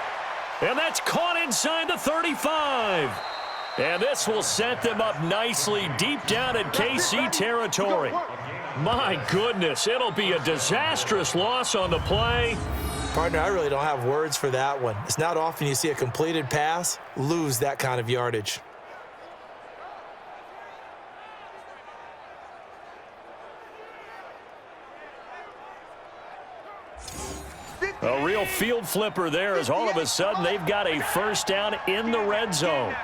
And that's caught inside the 35. And this will set them up nicely deep down in KC territory. My goodness, it'll be a disastrous loss on the play. Partner, I really don't have words for that one. It's not often you see a completed pass lose that kind of yardage. A real field flipper there as all of a sudden they've got a first down in the red zone.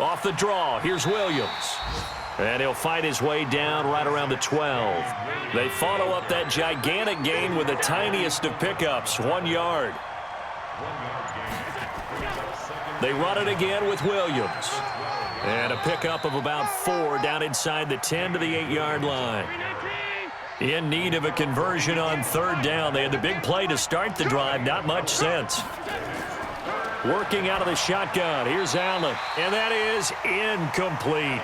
Off the draw, here's Williams. And he'll fight his way down right around the 12. They follow up that gigantic gain with the tiniest of pickups, 1 yard. They run it again with Williams. And a pickup of about 4 down inside the 10 to the 8-yard line. In need of a conversion on third down. They had the big play to start the drive. Not much sense. Working out of the shotgun. Here's Allen. And that is incomplete.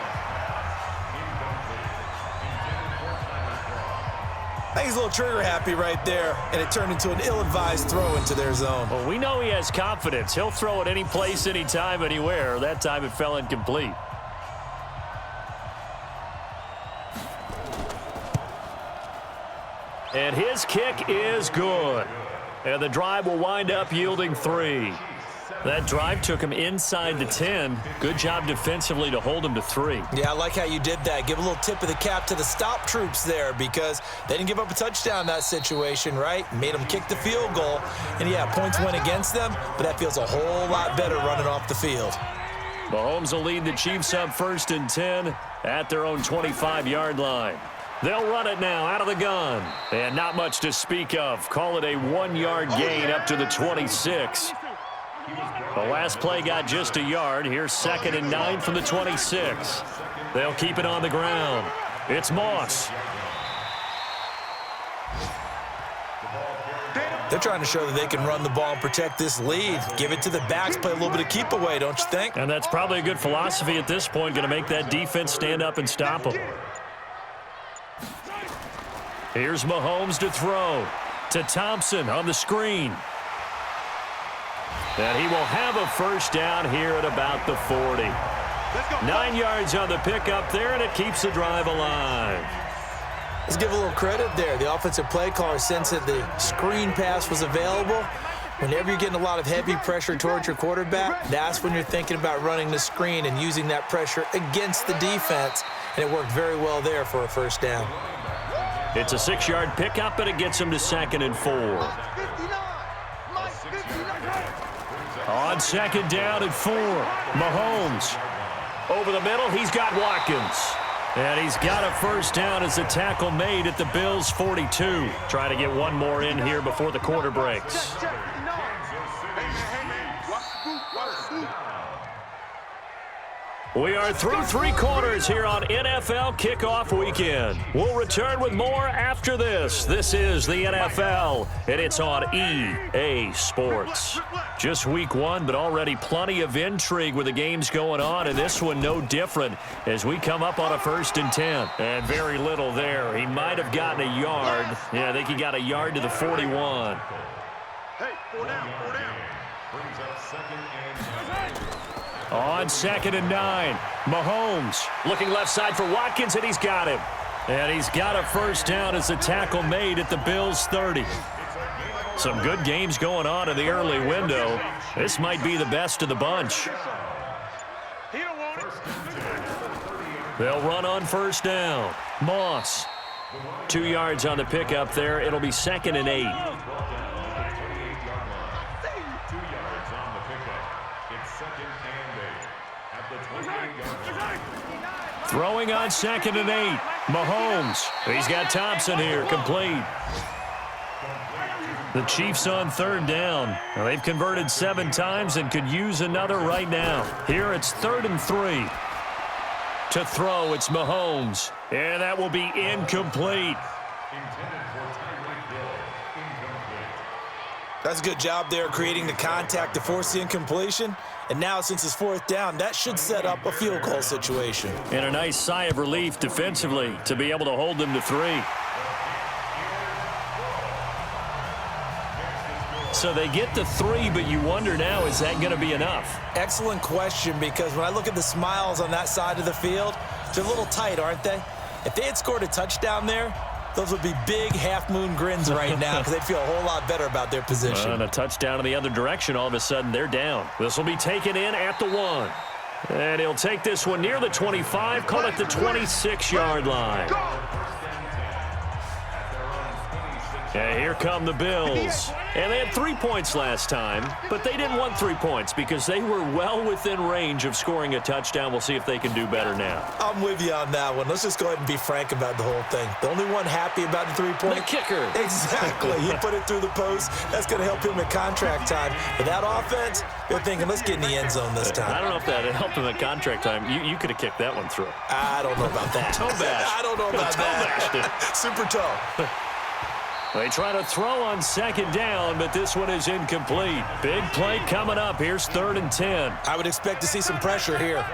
I think he's a little trigger happy right there, and it turned into an ill-advised throw into their zone. Well, we know he has confidence. He'll throw it any place, anytime, anywhere. That time it fell incomplete. And his kick is good. And the drive will wind up yielding 3. That drive took him inside the 10. Good job defensively to hold him to 3. Yeah, I like how you did that. Give a little tip of the cap to the stop troops there because they didn't give up a touchdown in that situation, right? Made them kick the field goal. And, yeah, points went against them, but that feels a whole lot better running off the field. Mahomes will lead the Chiefs up 1st and 10 at their own 25-yard line. They'll run it now out of the gun. And not much to speak of. Call it a 1-yard gain up to the 26. The last play got just a yard. Here's 2nd and 9 from the 26. They'll keep it on the ground. It's Moss. They're trying to show that they can run the ball and protect this lead. Give it to the backs, play a little bit of keep away, don't you think? And that's probably a good philosophy at this point. Going to make that defense stand up and stop them. Here's Mahomes to throw to Thompson on the screen. And he will have a first down here at about the 40. 9 yards on the pickup there, and it keeps the drive alive. Let's give a little credit there. The offensive play caller sensed that the screen pass was available. Whenever you're getting a lot of heavy pressure towards your quarterback, that's when you're thinking about running the screen and using that pressure against the defense. And it worked very well there for a first down. It's a 6-yard pickup, and it gets him to 2nd and 4. On 2nd down and 4, Mahomes. Over the middle, he's got Watkins. And he's got a first down as the tackle made at the Bills' 42. Trying to get one more in here before the quarter breaks. We are through 3 quarters here on NFL Kickoff Weekend. We'll return with more after this. This is the NFL, and it's on EA Sports. Just week 1, but already plenty of intrigue with the games going on, and this one no different as we come up on a 1st and 10. And very little there. He might have gotten a yard. Yeah, I think he got a yard to the 41. Hey, 4 down, 4 down. Brings up 2nd and 9. On 2nd and 9, Mahomes looking left side for Watkins, and he's got him. And he's got a first down as the tackle made at the Bills' 30. Some good games going on in the early window. This might be the best of the bunch. They'll run on first down. Moss. 2 yards on the pickup there. It'll be 2nd and 8. Throwing on 2nd and 8. Mahomes. He's got Thompson here, complete. The Chiefs on 3rd down. Now, they've converted 7 times and could use another right now. Here it's 3rd and 3. To throw, it's Mahomes. And that will be incomplete. That's a good job there creating the contact to force the incompletion. And now, since it's 4th down, that should set up a field goal situation. And a nice sigh of relief defensively to be able to hold them to 3. So they get to 3, but you wonder now, is that going to be enough? Excellent question, because when I look at the smiles on that side of the field, they're a little tight, aren't they? If they had scored a touchdown there, those would be big half-moon grins right now because they'd feel a whole lot better about their position. And a touchdown in the other direction, all of a sudden they're down. This will be taken in at the 1. And he'll take this one near the 25, call it the 26-yard line. And here come the Bills. And they had 3 points last time, but they didn't want 3 points because they were well within range of scoring a touchdown. We'll see if they can do better now. I'm with you on that one. Let's just go ahead and be frank about the whole thing. The only one happy about the 3-point. The kicker. Exactly. He put it through the post. That's going to help him at contract time. But that offense, they're thinking, let's get in the end zone this time. I don't know if that helped him at contract time. You could have kicked that one through. I don't know about that. Toe bash. I don't know about that. Super toe. They try to throw on second down, but this one is incomplete. Big play coming up. Here's 3rd and 10. I would expect to see some pressure here.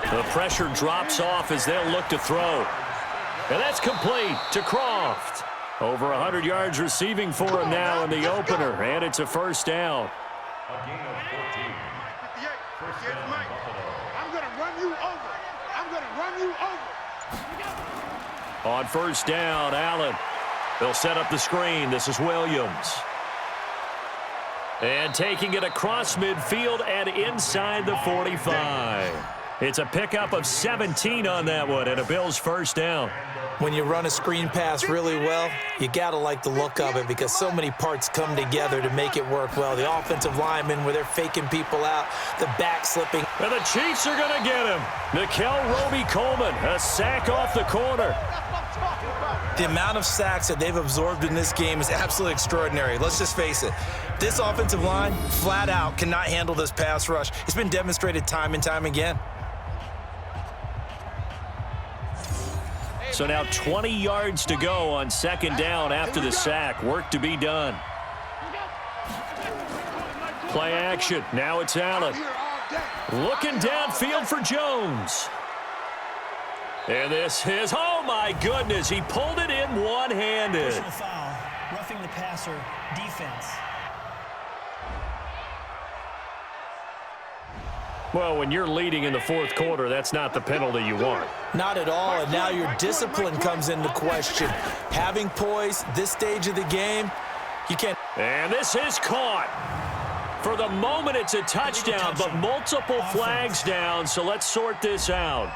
The pressure drops off as they'll look to throw. And that's complete to Croft. Over 100 yards receiving for him now in the opener, and it's a first down. A gain of 14. 58. Here's Mike. I'm going to run you over. I'm going to run you over. On first down, Allen. They'll set up the screen. This is Williams. And taking it across midfield and inside the 45. It's a pickup of 17 on that one and a Bills first down. When you run a screen pass really well, you got to like the look of it because so many parts come together to make it work well. The offensive linemen where they're faking people out, the back slipping. And the Chiefs are going to get him. Nickel Roby-Coleman, a sack off the corner. The amount of sacks that they've absorbed in this game is absolutely extraordinary. Let's just face it. This offensive line, flat out, cannot handle this pass rush. It's been demonstrated time and time again. So now 20 yards to go on second down after the sack. Work to be done. Play action. Now it's Allen. Looking downfield for Jones. And this is, oh my goodness, he pulled it in one-handed. Personal foul, roughing the passer, defense. Well, when you're leading in the fourth quarter, that's not the penalty you want. Not at all, and now your discipline comes into question. Having poise this stage of the game, you can't. And this is caught. For the moment, it's a touchdown, but multiple flags down, so let's sort this out.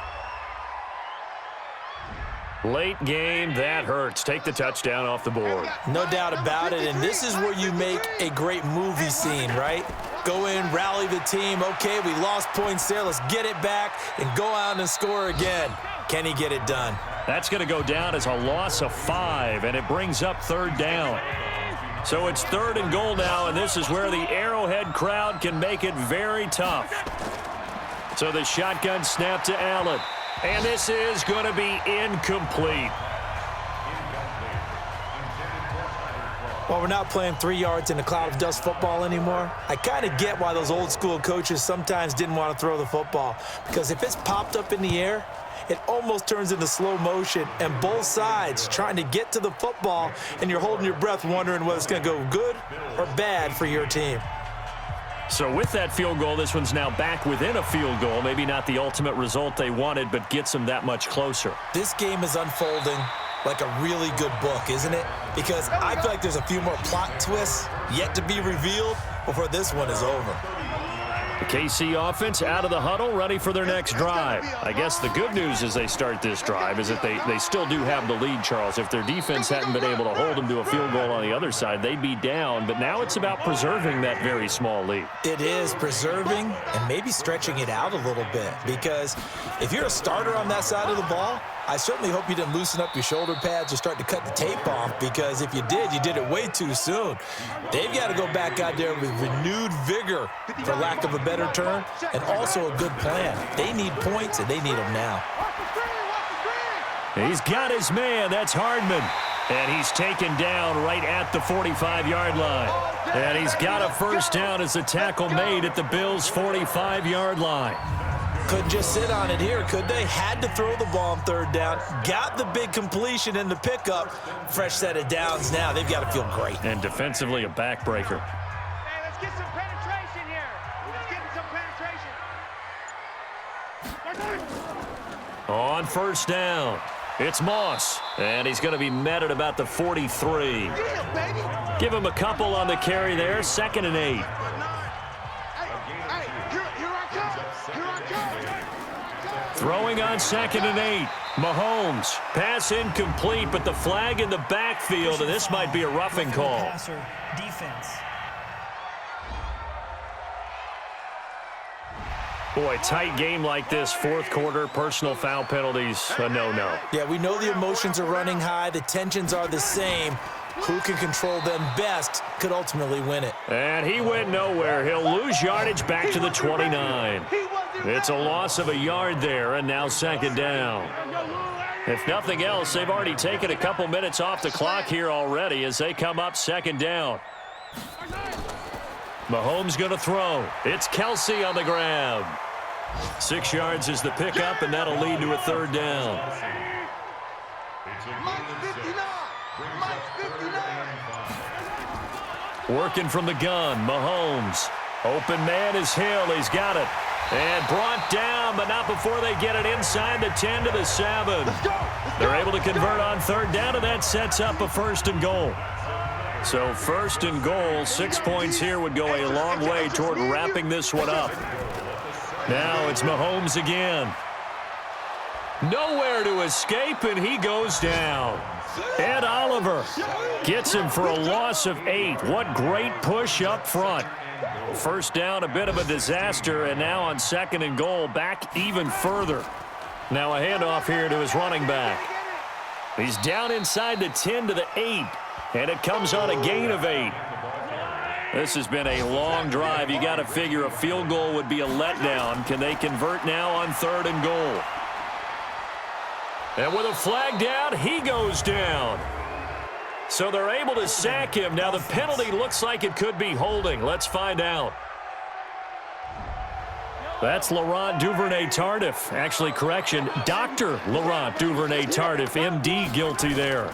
Late game, that hurts. Take the touchdown off the board. No doubt about it, and this is where you make a great movie scene, right? Go in, rally the team. Okay, we lost points there. Let's get it back and go out and score again. Can he get it done? That's going to go down as a loss of 5, and it brings up 3rd down. So it's 3rd and goal now, and this is where the Arrowhead crowd can make it very tough. So the shotgun snap to Allen. And this is going to be incomplete. Well, we're not playing 3 yards in a cloud of dust football anymore. I kind of get why those old school coaches sometimes didn't want to throw the football. Because if it's popped up in the air, it almost turns into slow motion. And both sides trying to get to the football, and you're holding your breath wondering whether it's going to go good or bad for your team. So with that field goal, this one's now back within a field goal. Maybe not the ultimate result they wanted, but gets them that much closer. This game is unfolding like a really good book, isn't it? Because I feel like there's a few more plot twists yet to be revealed before this one is over. The KC offense out of the huddle, ready for their next drive. I guess the good news as they start this drive is that they still do have the lead, Charles. If their defense hadn't been able to hold them to a field goal on the other side, they'd be down. But now it's about preserving that very small lead. It is preserving and maybe stretching it out a little bit. Because if you're a starter on that side of the ball, I certainly hope you didn't loosen up your shoulder pads or start to cut the tape off, because if you did, you did it way too soon. They've got to go back out there with renewed vigor, for lack of a better term, and also a good plan. They need points, and they need them now. He's got his man. That's Hardman. And he's taken down right at the 45-yard line. And he's got a first down as the tackle made at the Bills' 45-yard line. Couldn't just sit on it here, could they? Had to throw the ball on 3rd down. Got the big completion in the pickup. Fresh set of downs now. They've got to feel great. And defensively, a backbreaker. Hey, let's get some penetration here. Let's get some penetration. On first down, it's Moss. And he's going to be met at about the 43. Give him a couple on the carry there. 2nd and 8. Throwing on 2nd and 8. Mahomes, pass incomplete, but the flag in the backfield, and this might be a roughing call. Passer defense. Boy, tight game like this, fourth quarter, personal foul penalties, a no-no. Yeah, we know the emotions are running high. The tensions are the same. Who can control them best could ultimately win it. And he went nowhere. He'll lose yardage back to the 29. It's a loss of a yard there, and now second down. If nothing else, they've already taken a couple minutes off the clock here already as they come up second down. Mahomes going to throw. It's Kelsey on the grab. 6 yards is the pickup, and that'll lead to a third down. Working from the gun, Mahomes. Open man is Hill. He's got it. And brought down, but not before they get it inside the 10 to the 7. They're able to convert on third down, and that sets up a first and goal. So first and goal, 6 points here would go a long way toward wrapping this one up. Now it's Mahomes again. Nowhere to escape, and he goes down. Ed Oliver gets him for a loss of 8. What great push up front. First down, a bit of a disaster, and now on second and goal, back even further. Now a handoff here to his running back. He's down inside the 10 to the 8, and it comes on a gain of 8. This has been a long drive. You got to figure a field goal would be a letdown. Can they convert now on third and goal? And with a flag down, he goes down. So they're able to sack him. Now the penalty looks like it could be holding. Let's find out. That's Laurent Duvernay-Tardif. Actually, correction, Dr. Laurent Duvernay-Tardif, MD, guilty there.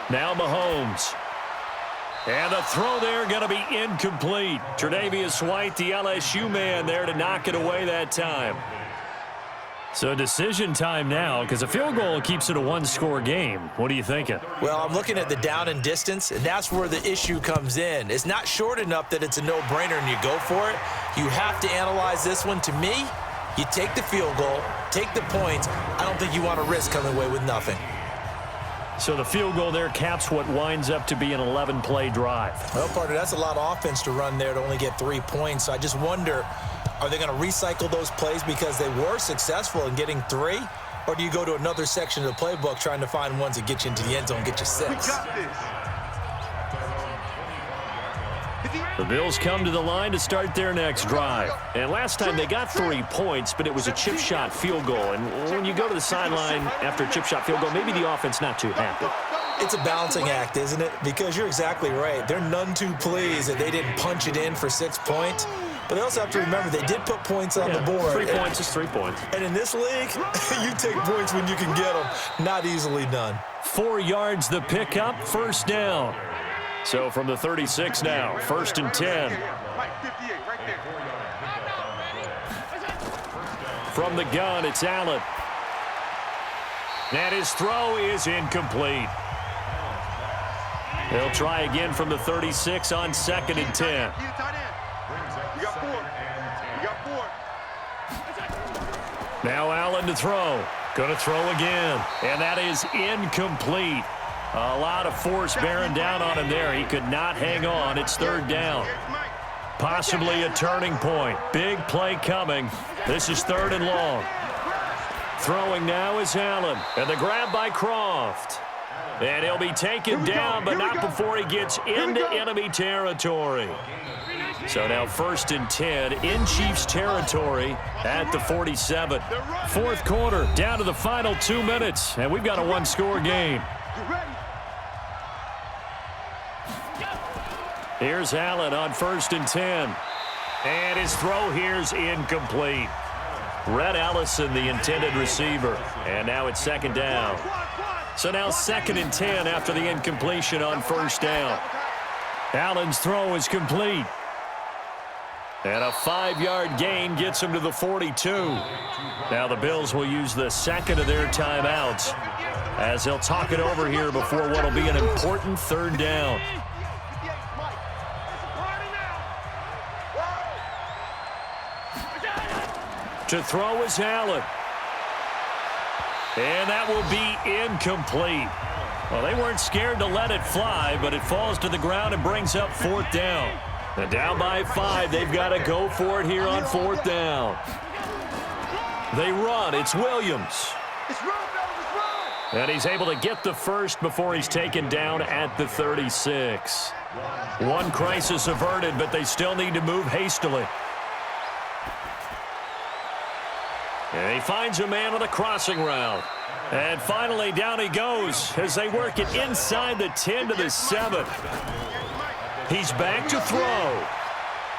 Now Mahomes. And the throw there going to be incomplete. Tre'Davious White, the LSU man, there to knock it away that time. So decision time now, because a field goal keeps it a one-score game. What are you thinking? Well, I'm looking at the down and distance, and that's where the issue comes in. It's not short enough that it's a no-brainer and you go for it. You have to analyze this one. To me, you take the field goal, take the points. I don't think you want to risk coming away with nothing. So the field goal there caps what winds up to be an 11-play drive. Well, partner, that's a lot of offense to run there to only get 3 points. So I just wonder, are they going to recycle those plays because they were successful in getting 3? Or do you go to another section of the playbook trying to find ones that get you into the end zone and get you 6? The Bills come to the line to start their next drive. And last time they got 3 points, but it was a chip shot field goal. And when you go to the sideline after a chip shot field goal, maybe the offense not too happy. It's a balancing act, isn't it? Because you're exactly right. They're none too pleased that they didn't punch it in for 6 points. But they also have to remember they did put points on the board. 3 points is 3 points. And in this league, you take points when you can get them. Not easily done. 4 yards the pickup, first down. So from the 36 now, first and 10. From the gun, it's Allen. And his throw is incomplete. They'll try again from the 36 on second and 10. Now Allen to throw. Going to throw again. And that is incomplete. A lot of force bearing down on him there. He could not hang on. It's third down. Possibly a turning point. Big play coming. This is third and long. Throwing now is Allen. And the grab by Croft. And he'll be taken down, but not before he gets into enemy territory. So now first and 10 in Chiefs territory at the 47. Fourth quarter, down to the final 2 minutes, and we've got a one-score game. Here's Allen on first and 10. And his throw here's incomplete. Rhett Ellison, the intended receiver. And now it's second down. So now second and 10 after the incompletion on first down. Allen's throw is complete. And a 5-yard gain gets him to the 42. Now the Bills will use the second of their timeouts as they'll talk it over here before what will be an important third down. To throw is Allen. And that will be incomplete. Well, they weren't scared to let it fly, but it falls to the ground and brings up 4th down. And down by 5, they've got to go for it here on 4th down. They run. It's Williams. And he's able to get the first before he's taken down at the 36. One crisis averted, but they still need to move hastily. And he finds a man on the crossing route. And finally, down he goes as they work it inside the 10 to the 7. He's back to throw.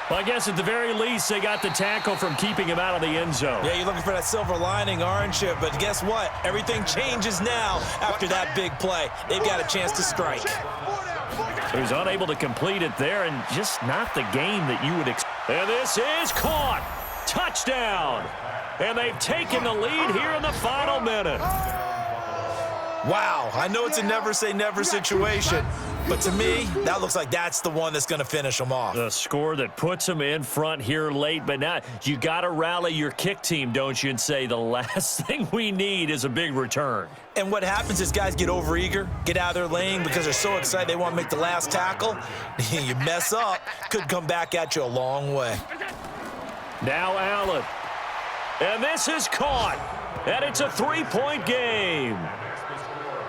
Well, I guess at the very least, they got the tackle from keeping him out of the end zone. Yeah, you're looking for that silver lining, aren't you? But guess what? Everything changes now after that big play. They've got a chance to strike. He was unable to complete it there, and just not the game that you would expect. And this is caught. Touchdown. And they've taken the lead here in the final minute. Wow, I know it's a never-say-never situation, but to me, that looks like that's the one that's going to finish them off. The score that puts them in front here late, but now you got to rally your kick team, don't you, and say the last thing we need is a big return. And what happens is guys get overeager, get out of their lane because they're so excited they want to make the last tackle. You mess up, could come back at you a long way. Now Allen. And this is caught. And it's a 3-point game.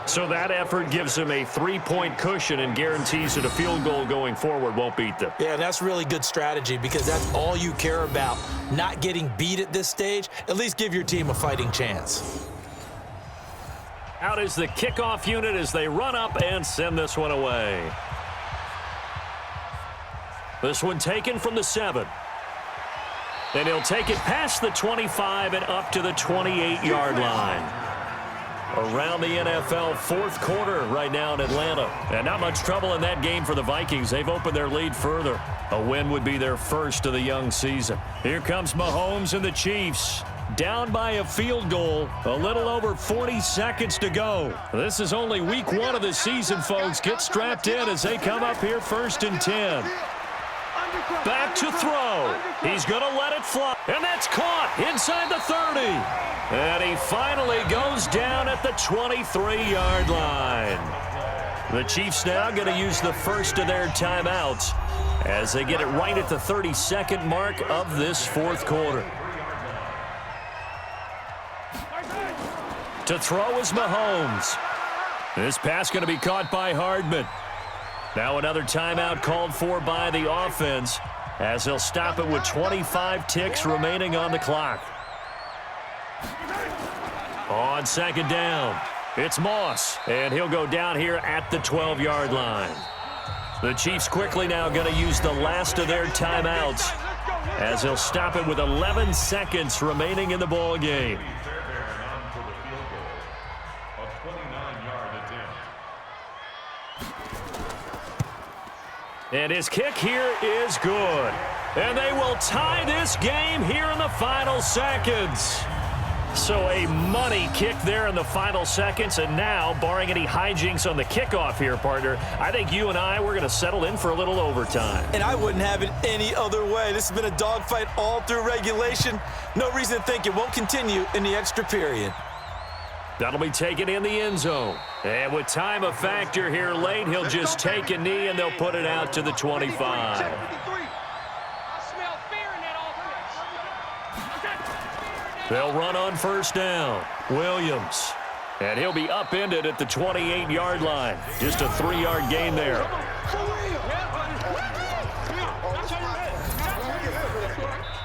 So that effort gives them a 3-point cushion and guarantees that a field goal going forward won't beat them. Yeah, that's really good strategy because that's all you care about. Not getting beat at this stage. At least give your team a fighting chance. Out is the kickoff unit as they run up and send this one away. This one taken from the 7. And he'll take it past the 25 and up to the 28-yard line. Around the NFL, 4th quarter right now in Atlanta. And not much trouble in that game for the Vikings. They've opened their lead further. A win would be their first of the young season. Here comes Mahomes and the Chiefs. Down by a field goal. A little over 40 seconds to go. This is only week 1 of the season, folks. Get strapped in as they come up here 1st and 10. Back to throw. He's going to let it fly. And that's caught inside the 30. And he finally goes down at the 23-yard line. The Chiefs now going to use the first of their timeouts as they get it right at the 32nd mark of this 4th quarter. To throw is Mahomes. This pass going to be caught by Hardman. Now another timeout called for by the offense as they'll stop it with 25 ticks remaining on the clock. On 2nd down, it's Moss, and he'll go down here at the 12-yard line. The Chiefs quickly now going to use the last of their timeouts as they'll stop it with 11 seconds remaining in the ball game. And his kick here is good. And they will tie this game here in the final seconds. So a money kick there in the final seconds. And now, barring any hijinks on the kickoff here, partner, I think you and I, we're going to settle in for a little overtime. And I wouldn't have it any other way. This has been a dogfight all through regulation. No reason to think it won't continue in the extra period. That'll be taken in the end zone. And with time a factor here late, he'll just take a knee and they'll put it out to the 25. They'll run on 1st down. Williams. And he'll be upended at the 28-yard line. Just a 3-yard gain there.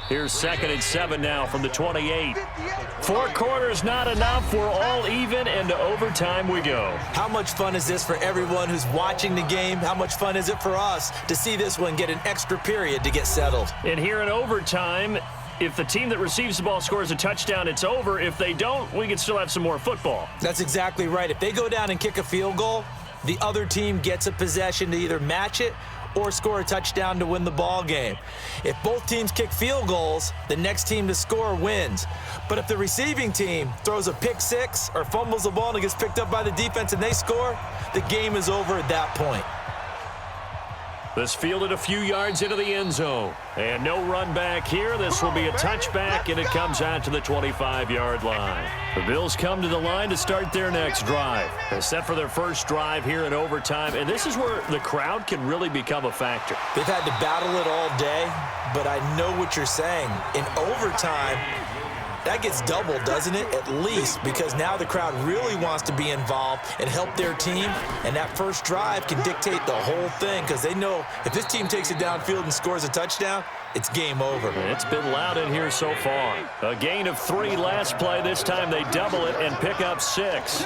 Here's 2nd and 7 now from the 28. 4 quarters not enough. We're all even, and to overtime we go. How much fun is this for everyone who's watching the game? How much fun is it for us to see this one get an extra period to get settled? And here in overtime, if the team that receives the ball scores a touchdown, it's over. If they don't, we can still have some more football. That's exactly right. If they go down and kick a field goal, the other team gets a possession to either match it or score a touchdown to win the ball game. If both teams kick field goals, the next team to score wins. But if the receiving team throws a pick six or fumbles the ball and it gets picked up by the defense and they score, the game is over at that point. This fielded a few yards into the end zone. And no run back here. This will be a touchback, and it comes out to the 25-yard line. The Bills come to the line to start their next drive. They're set for their first drive here in overtime, and this is where the crowd can really become a factor. They've had to battle it all day, but I know what you're saying. In overtime, that gets doubled, doesn't it? At least, because now the crowd really wants to be involved and help their team, and that first drive can dictate the whole thing because they know if this team takes it downfield and scores a touchdown, it's game over. It's been loud in here so far. A gain of 3 last play. This time they double it and pick up 6.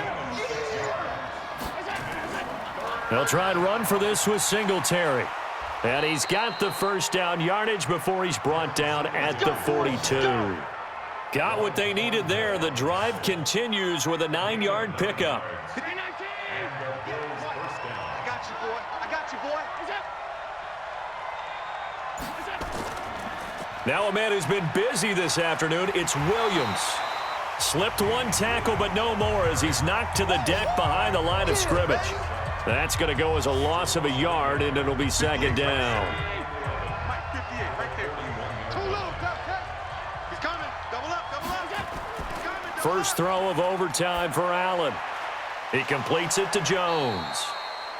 They'll try and run for this with Singletary. And he's got the first down yardage before he's brought down at the 42. Got what they needed there. The drive continues with a 9-yard pickup. I got you, boy. I got you, boy. Now a man who's been busy this afternoon, it's Williams. Slipped one tackle, but no more as he's knocked to the deck behind the line of scrimmage. That's going to go as a loss of a yard, and it'll be second down. Mike 58, right there. Too low, he's coming. Double up, double up. He's coming, First throw of overtime for Allen. He completes it to Jones.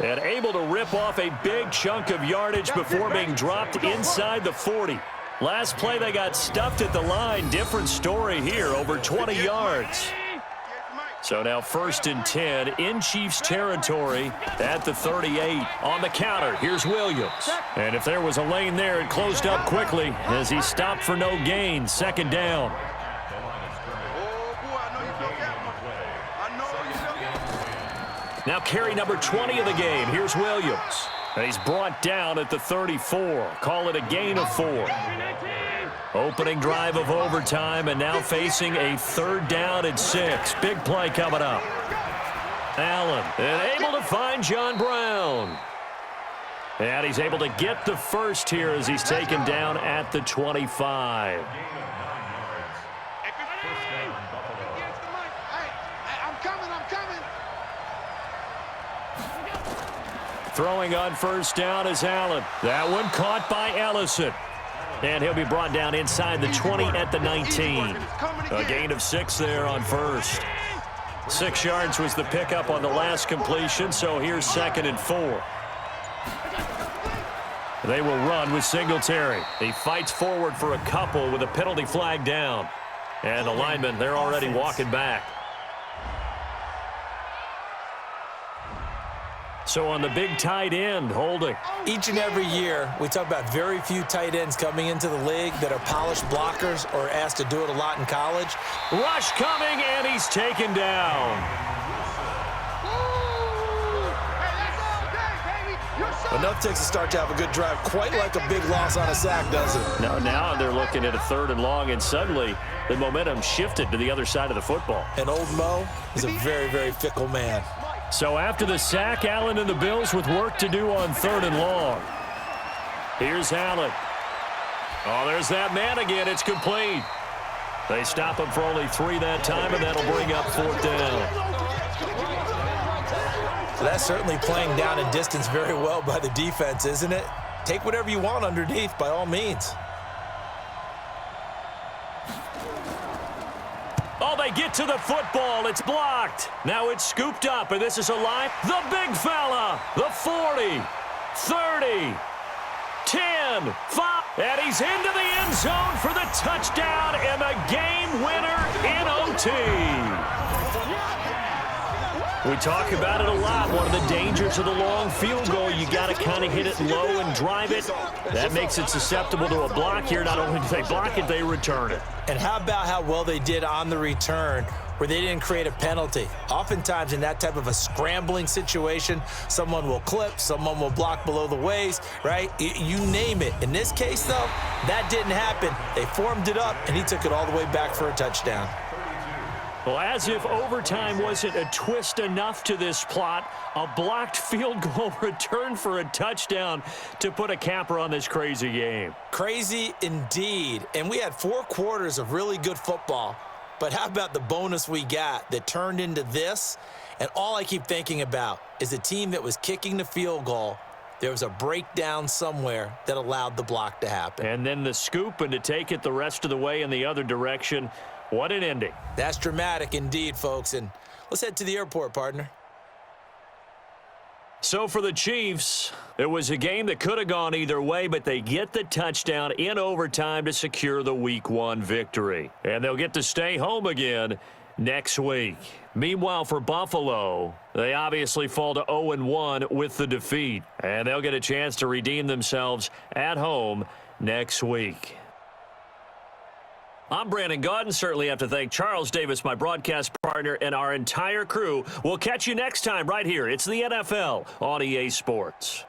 And able to rip off a big chunk of yardage before being dropped inside the 40. Last play, they got stuffed at the line. Different story here, over 20 yards. So now 1st and 10 in Chiefs territory at the 38. On the counter, here's Williams. And if there was a lane there, it closed up quickly as he stopped for no gain. Second down. Oh, boy, I know you felt that one. I know you felt that. Now carry number 20 of the game. Here's Williams. And he's brought down at the 34. Call it a gain of 4. Opening drive of overtime, and now facing a 3rd down and 6. Big play coming up. Allen, and able to find John Brown. And he's able to get the first here as he's taken down at the 25. I'm coming. Throwing on first down is Allen. That one caught by Ellison. And he'll be brought down inside the 20 at the 19. A gain of 6 there on first. 6 yards was the pickup on the last completion, so here's 2nd and 4. They will run with Singletary. He fights forward for a couple with a penalty flag down. And the linemen, they're already walking back. So on the big tight end, holding. Each and every year, we talk about very few tight ends coming into the league that are polished blockers or asked to do it a lot in college. Rush coming, and he's taken down. Enough takes a start to have a good drive, quite like a big loss on a sack, does it? No, now they're looking at a 3rd and long, and suddenly the momentum shifted to the other side of the football. And old Mo is a very, very fickle man. So after the sack, Allen and the Bills with work to do on 3rd and long. Here's Allen. Oh, there's that man again. It's complete. They stop him for only 3 that time, and that'll bring up 4th down. So that's certainly playing down in distance very well by the defense, isn't it? Take whatever you want underneath, by all means. Oh, they get to the football. It's blocked. Now it's scooped up, and this is a line. The big fella. The 40, 30, 10, 5. And he's into the end zone for the touchdown and the game winner in OT. We talk about it a lot. One of the dangers of the long field goal, you got to kind of hit it low and drive it. That makes it susceptible to a block here. Not only do they block it, they return it. And how about how well they did on the return where they didn't create a penalty? Oftentimes in that type of a scrambling situation, someone will clip, someone will block below the waist, right? You name it. In this case, though, that didn't happen. They formed it up, and he took it all the way back for a touchdown. Well, as if overtime wasn't a twist enough to this plot, a blocked field goal return for a touchdown to put a capper on this crazy game. Crazy indeed. And we had 4 quarters of really good football. But how about the bonus we got that turned into this? And all I keep thinking about is the team that was kicking the field goal There was a breakdown somewhere that allowed the block to happen. And then the scoop, and to take it the rest of the way in the other direction. What an ending. That's dramatic indeed, folks. And let's head to the airport, partner. So for the Chiefs, it was a game that could have gone either way, but they get the touchdown in overtime to secure the Week 1 victory. And they'll get to stay home again next week. Meanwhile, for Buffalo, they obviously fall to 0-1 with the defeat. And they'll get a chance to redeem themselves at home next week. I'm Brandon Gaudin. Certainly have to thank Charles Davis, my broadcast partner, and our entire crew. We'll catch you next time right here. It's the NFL on EA Sports.